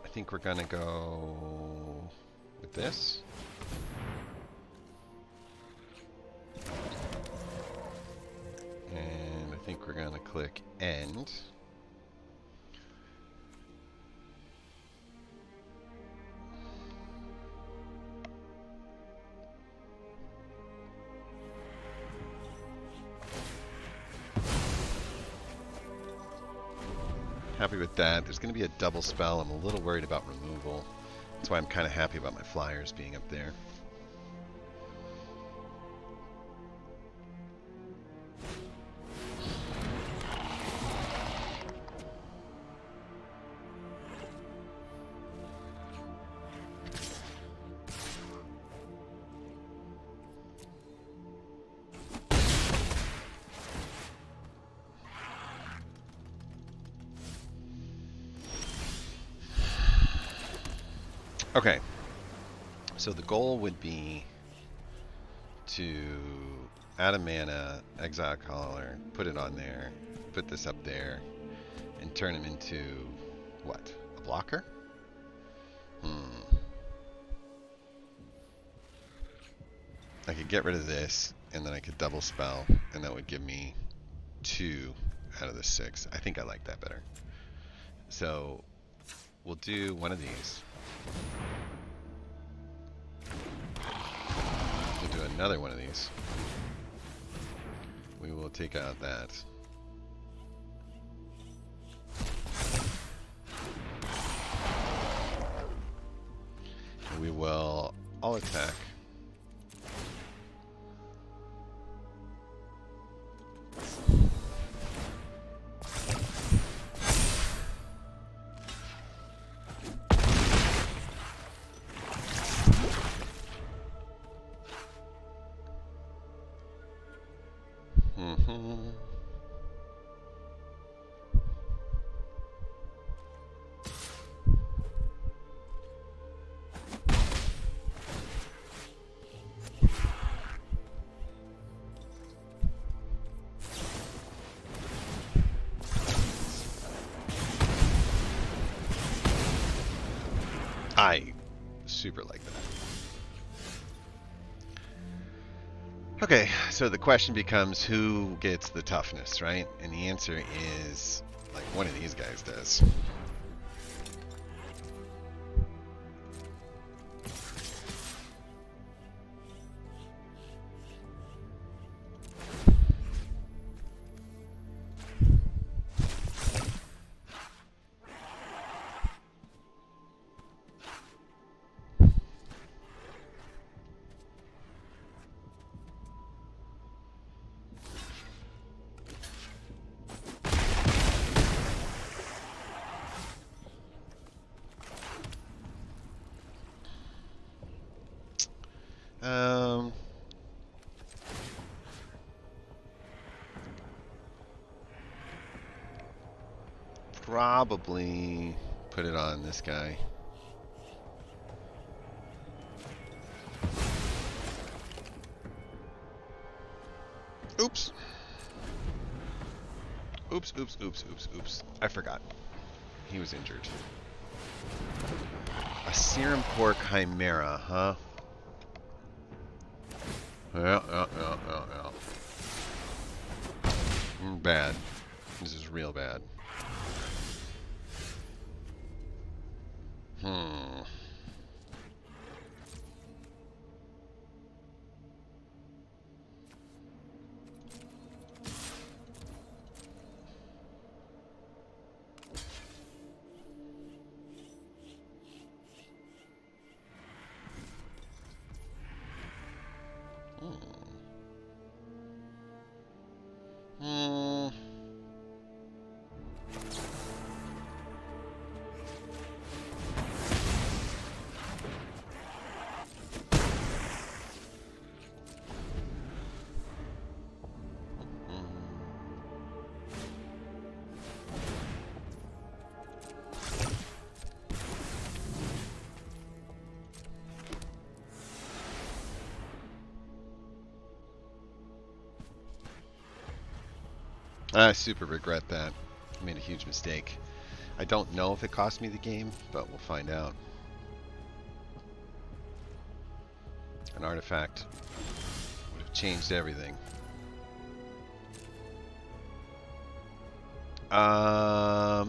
I think we're going to go with this. And I think we're going to click end. Happy with that. There's going to be a double spell. I'm a little worried about removal. That's why I'm kind of happy about my flyers being up there. Okay, so the goal would be to add a mana, exile collar, put it on there, put this up there, and turn him into what? A blocker? I could get rid of this, and then I could double spell, and that would give me 2 out of the 6. I think I like that better. So we'll do one of these. We'll do another one of these. We will take out that. And we will all attack. I super like that. Okay, so the question becomes who gets the toughness, right? And the answer is like one of these guys does. Probably put it on this guy. Oops. Oops, oops, oops, oops, oops. I forgot. He was injured. A serum pork chimera, huh? Yeah. Bad. This is real bad. I super regret that. I made a huge mistake. I don't know if it cost me the game, but we'll find out. An artifact would have changed everything. I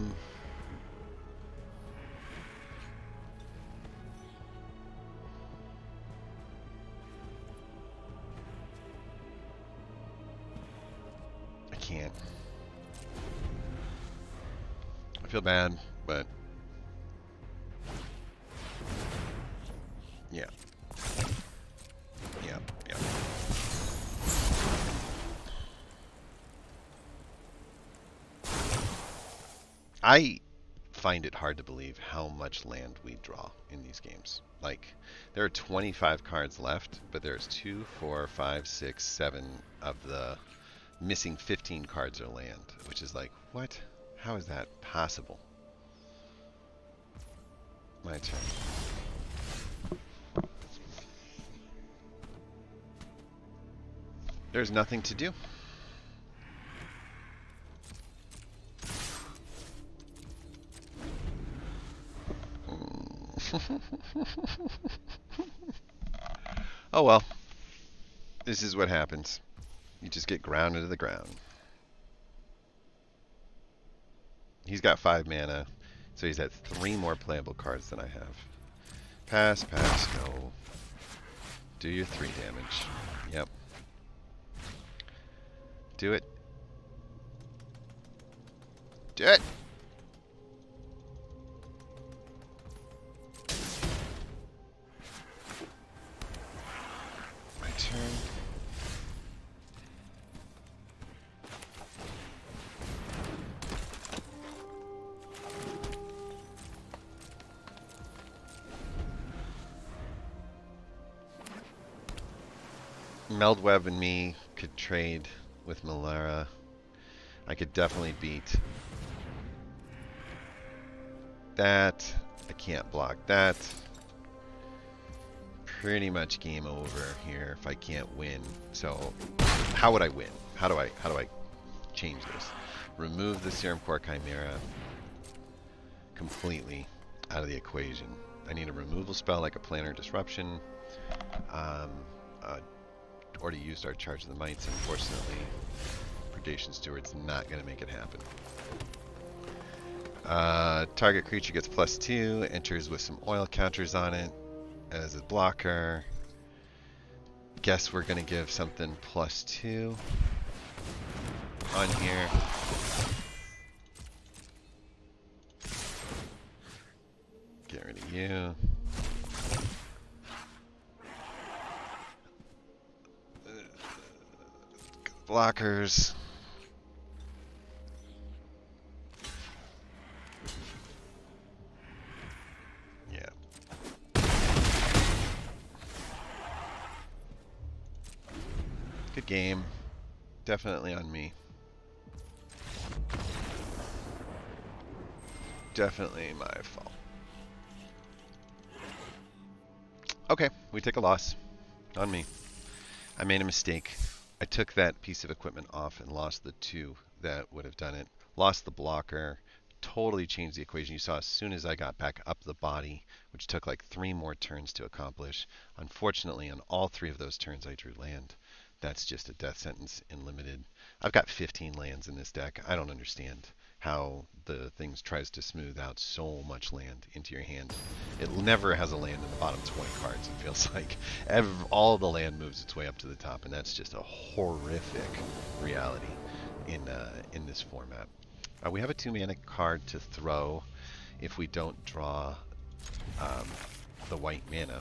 can't. I feel bad, but yeah. Yeah, yeah. I find it hard to believe how much land we draw in these games. Like, there are 25 cards left, but there's 2, 4, 5, 6, 7 of the missing 15 cards are land, which is like, what? How is that possible? My turn. There's nothing to do. Oh well. This is what happens. You just get grounded to the ground. He's got 5 mana, so he's at 3 more playable cards than I have. Pass, pass, no. Do your 3 damage. Yep. Do it. Do it! My turn. Meldweb and me could trade with Malara. I could definitely beat that. I can't block that. Pretty much game over here if I can't win. So how would I win? How do I change this? Remove the Serum Core Chimera completely out of the equation. I need a removal spell like a Planar Disruption. Already used our Charge of the Mites. Unfortunately, Purgation Steward's not going to make it happen. Target creature gets +2, enters with some oil counters on it as a blocker. Guess we're going to give something +2 on here. Get rid of you. Blockers. Yeah. Good game. Definitely on me. Definitely my fault. Okay, we take a loss. On me. I made a mistake. I took that piece of equipment off and lost the 2 that would have done it. Lost the blocker. Totally changed the equation. You saw as soon as I got back up the body, which took like 3 more turns to accomplish. Unfortunately, on all 3 of those turns, I drew land. That's just a death sentence in limited. I've got 15 lands in this deck. I don't understand how the thing tries to smooth out so much land into your hand. It never has a land in the bottom 20 cards, it feels like. All the land moves its way up to the top, and that's just a horrific reality in this format. We have a 2-mana card to throw if we don't draw the white mana,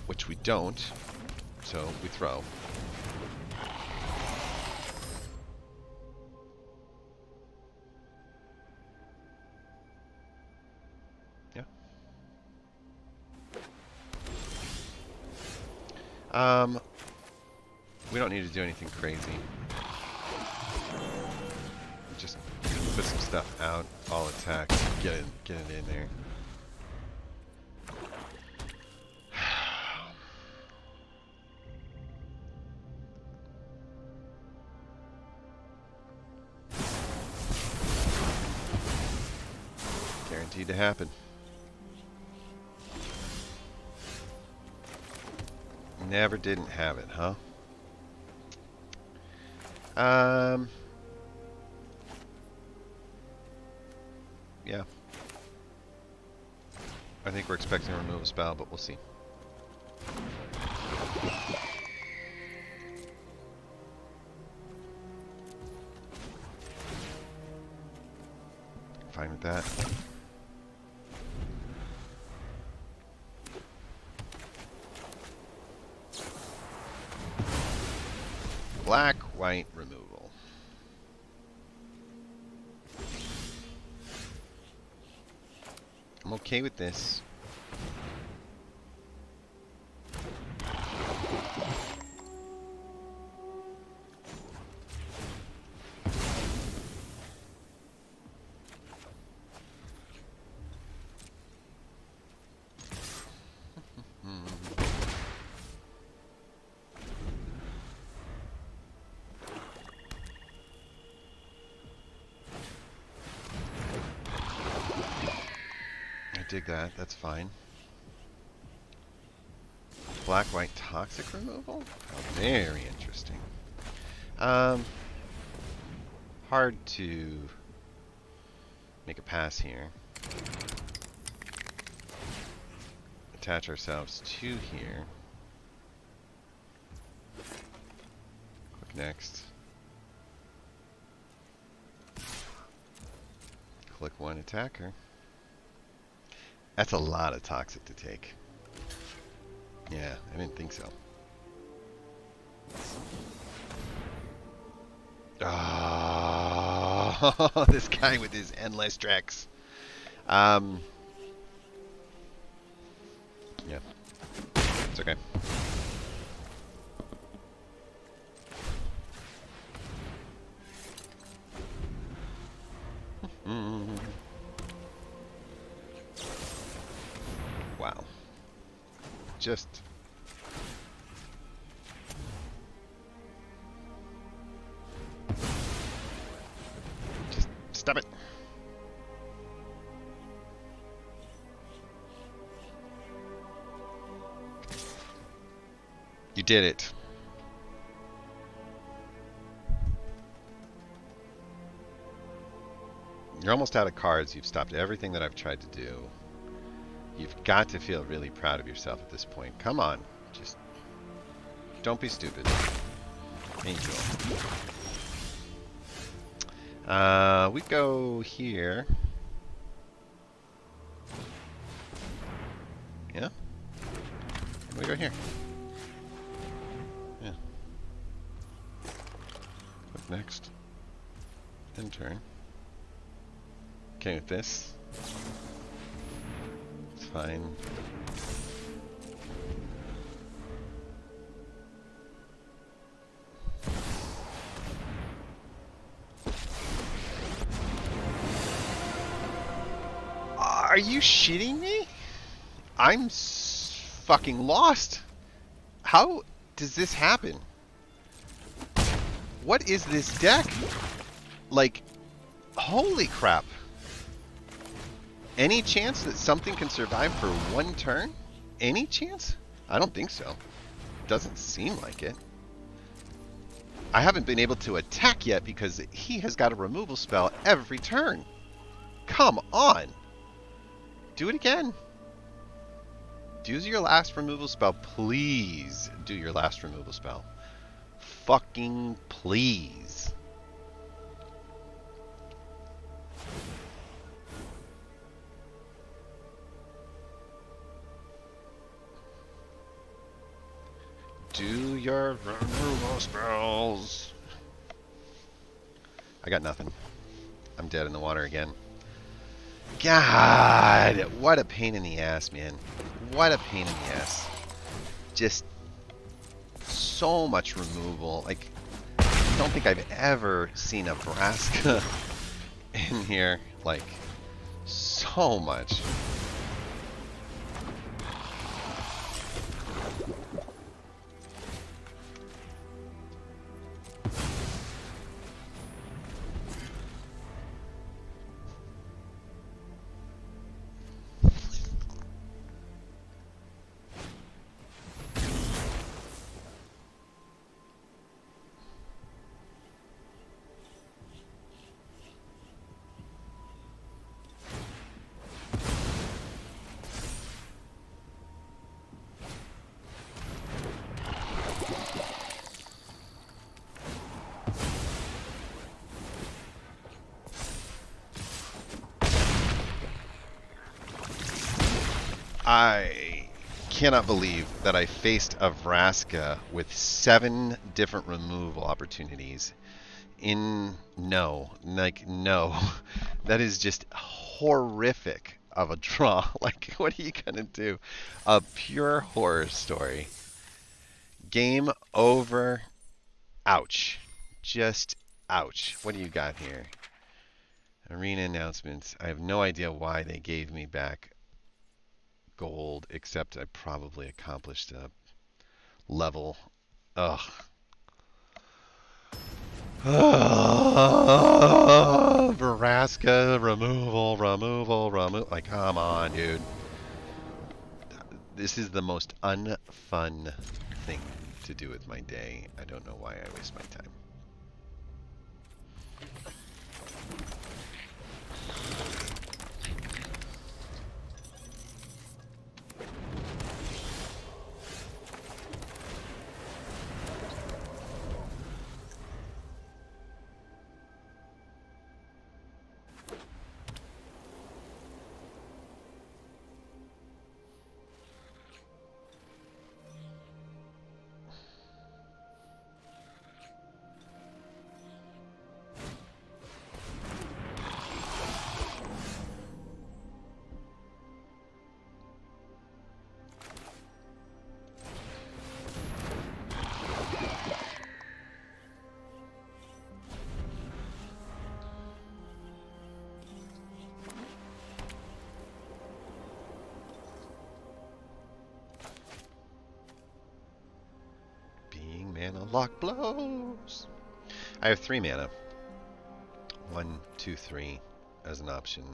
which we don't, so we throw. Yeah. We don't need to do anything crazy. Just put some stuff out, all attack, get it in there. Guaranteed to happen. Never didn't have it, huh? Yeah. I think we're expecting a remove a spell, but we'll see. Fine with that. Black, white, removal. I'm okay with this. Dig that. That's fine. Black, white, toxic removal? Oh, very interesting. Hard to make a pass here. Attach ourselves to here. Click next. Click one attacker. That's a lot of toxic to take. Yeah, I didn't think so. Oh, this guy with his endless Drex. Yeah. It's okay. Wow. Just stop it. You did it. You're almost out of cards. You've stopped everything that I've tried to do. You've got to feel really proud of yourself at this point. Come on. Just don't be stupid. Angel. We go here. Yeah? We go here. Yeah. Click next. Then turn. Okay with this. It's fine. Are you shitting me? I'm fucking lost. How does this happen? What is this deck? Like, holy crap. Any chance that something can survive for one turn? Any chance? I don't think so. Doesn't seem like it. I haven't been able to attack yet because he has got a removal spell every turn. Come on. Do it again. Use your last removal spell. Please do your last removal spell. Fucking please. Do your removal spells. I got nothing. I'm dead in the water again. God, what a pain in the ass, man. What a pain in the ass. Just so much removal. Like, I don't think I've ever seen a Braska in here. Like, so much. I cannot believe that I faced a Vraska with 7 different removal opportunities no. That is just horrific of a draw. Like, what are you gonna do? A pure horror story. Game over. Ouch. Just ouch. What do you got here? Arena announcements. I have no idea why they gave me back gold, except I probably accomplished a level. Ugh. Vraska, removal. Like, come on, dude. This is the most unfun thing to do with my day. I don't know why I waste my time. Mana lock blows. I have 3 mana. 1, 2, 3 as an option.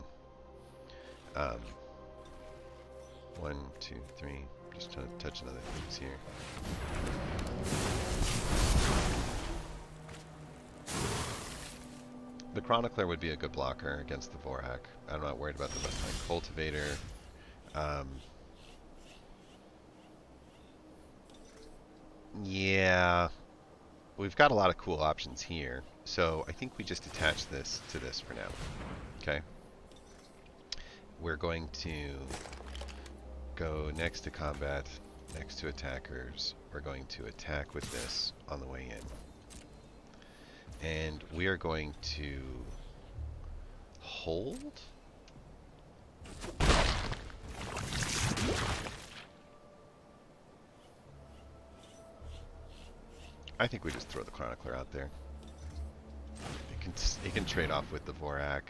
1, 2, 3. Just trying to touch another things here. The Chronicler would be a good blocker against the Vorak. I'm not worried about the Westline Cultivator. Yeah, we've got a lot of cool options here. So I think we just attach this to this for now. Okay. We're going to go next to combat, next to attackers. We're going to attack with this on the way in. And we are going to hold. I think we just throw the Chronicler out there. It can trade off with the Vorak.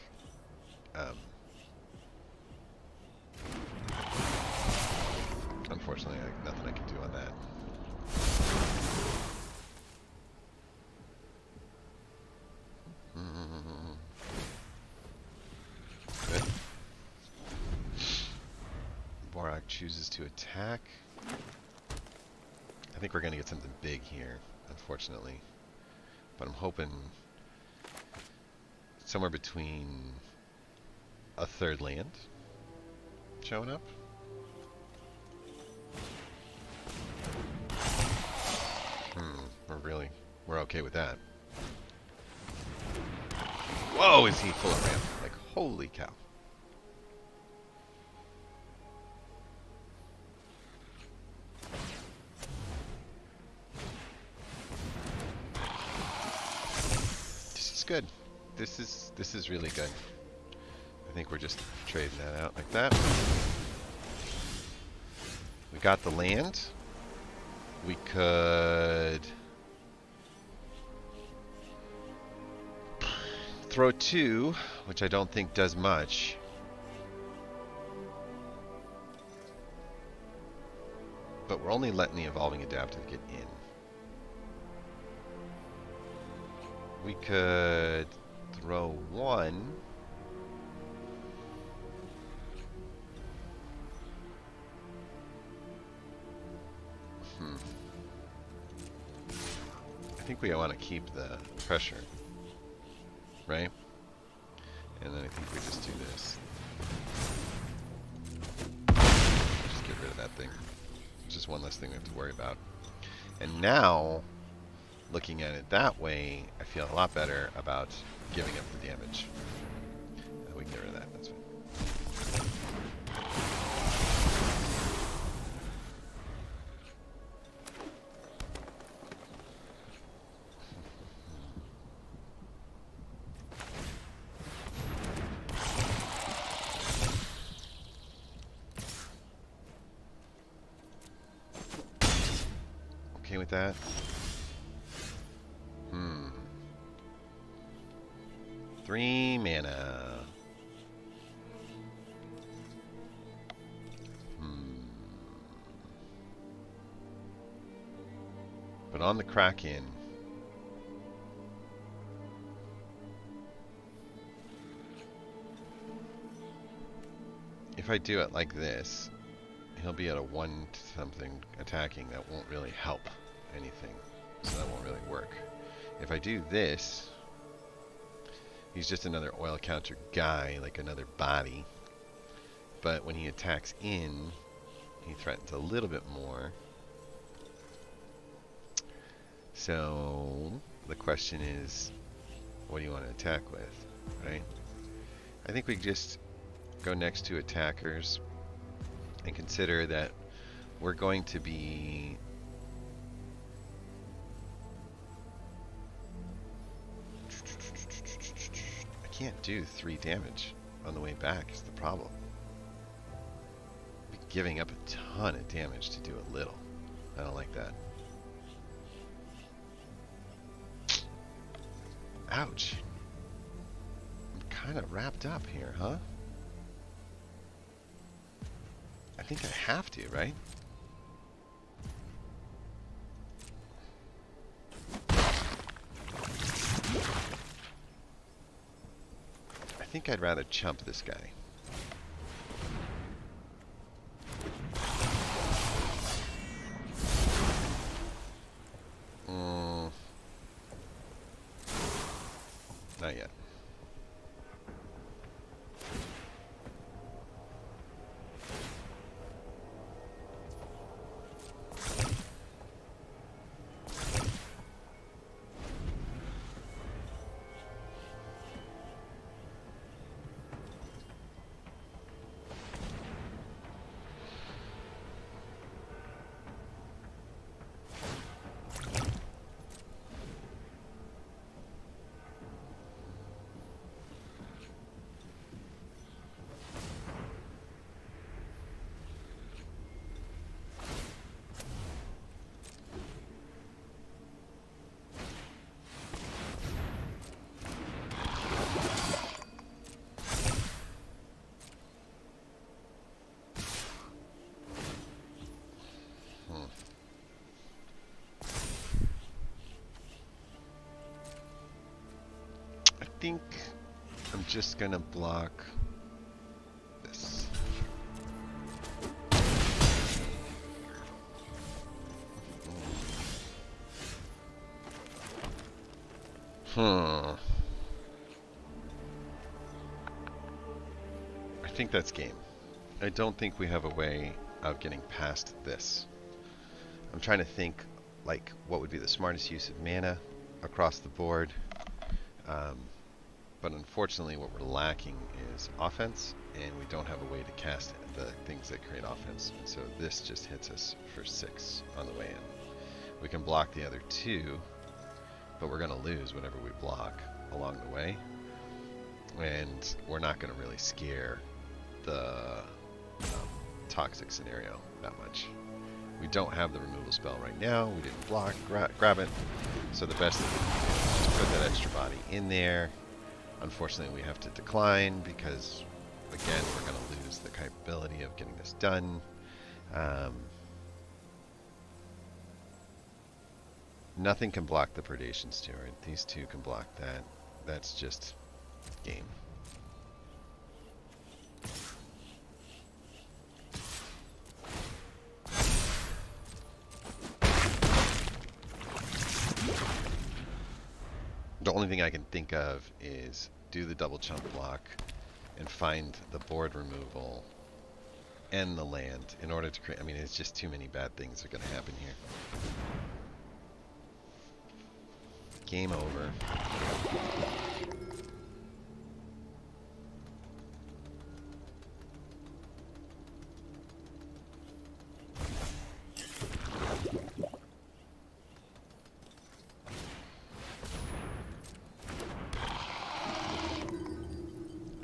Unfortunately, nothing I can do on that. Good. Vorak chooses to attack. I think we're going to get something big here, unfortunately. But I'm hoping somewhere between a 3rd land showing up. We're okay with that. Whoa, is he full of ramp? Like, holy cow. This is good. This is really good. I think we're just trading that out like that. We got the land. We could throw 2, which I don't think does much. But we're only letting the Evolving Adaptive get in. We could throw 1. I think we want to keep the pressure, right? And then I think we just do this. Just get rid of that thing. It's just one less thing we have to worry about. And now, looking at it that way, I feel a lot better about giving up the damage. We can get rid of that, that's fine. that. 3 mana. But on the Kraken, if I do it like this, he'll be at a 1-something attacking. That won't really help anything, so that won't really work. If I do this, he's just another oil counter guy, like another body. But when he attacks in, he threatens a little bit more. So the question is, what do you want to attack with, right? I think we just go next to attackers and consider that we're going to be I can't do 3 damage on the way back is the problem. I'll be giving up a ton of damage to do a little. I don't like that. Ouch. I'm kind of wrapped up here, huh? I think I have to, right? I think I'd rather chump this guy. Not yet. I think I'm just gonna block this. I think that's game. I don't think we have a way of getting past this. I'm trying to think, like, what would be the smartest use of mana across the board. But unfortunately, what we're lacking is offense, and we don't have a way to cast the things that create offense. And so this just hits us for 6 on the way in. We can block the other 2, but we're going to lose whatever we block along the way. And we're not going to really scare the toxic scenario that much. We don't have the removal spell right now. We didn't block, grab it. So the best thing we can do is put that extra body in there. Unfortunately, we have to decline because, again, we're going to lose the capability of getting this done. Nothing can block the Predation Steward. These 2 can block that. That's just game. The only thing I can think of is do the double chump block and find the board removal and the land in order to create. I mean, it's just too many bad things are going to happen here. Game over.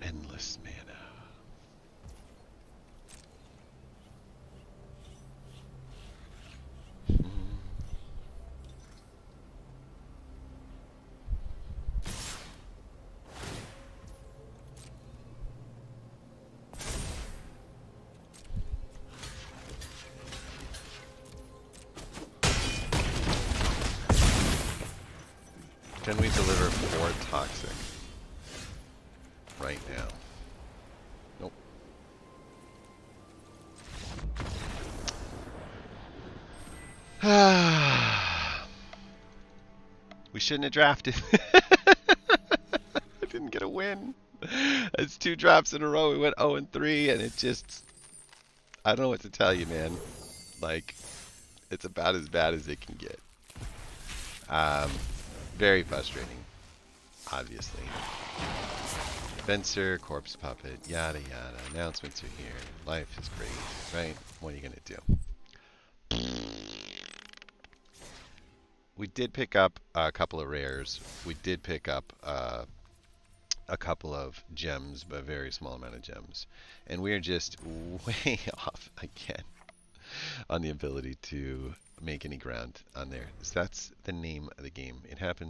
Endless mana. Can we deliver 4 toxic right now? Nope. We shouldn't have drafted. I didn't get a win. It's 2 drops in a row. We went 0-3, and it just... I don't know what to tell you, man. Like, it's about as bad as it can get. Very frustrating, obviously. Fencer, Corpse Puppet, yada yada. Announcements are here. Life is great, right? What are you going to do? We did pick up a couple of rares. We did pick up a couple of gems, but a very small amount of gems. And we're just way off again on the ability to make any ground on there. So that's the name of the game. It happens.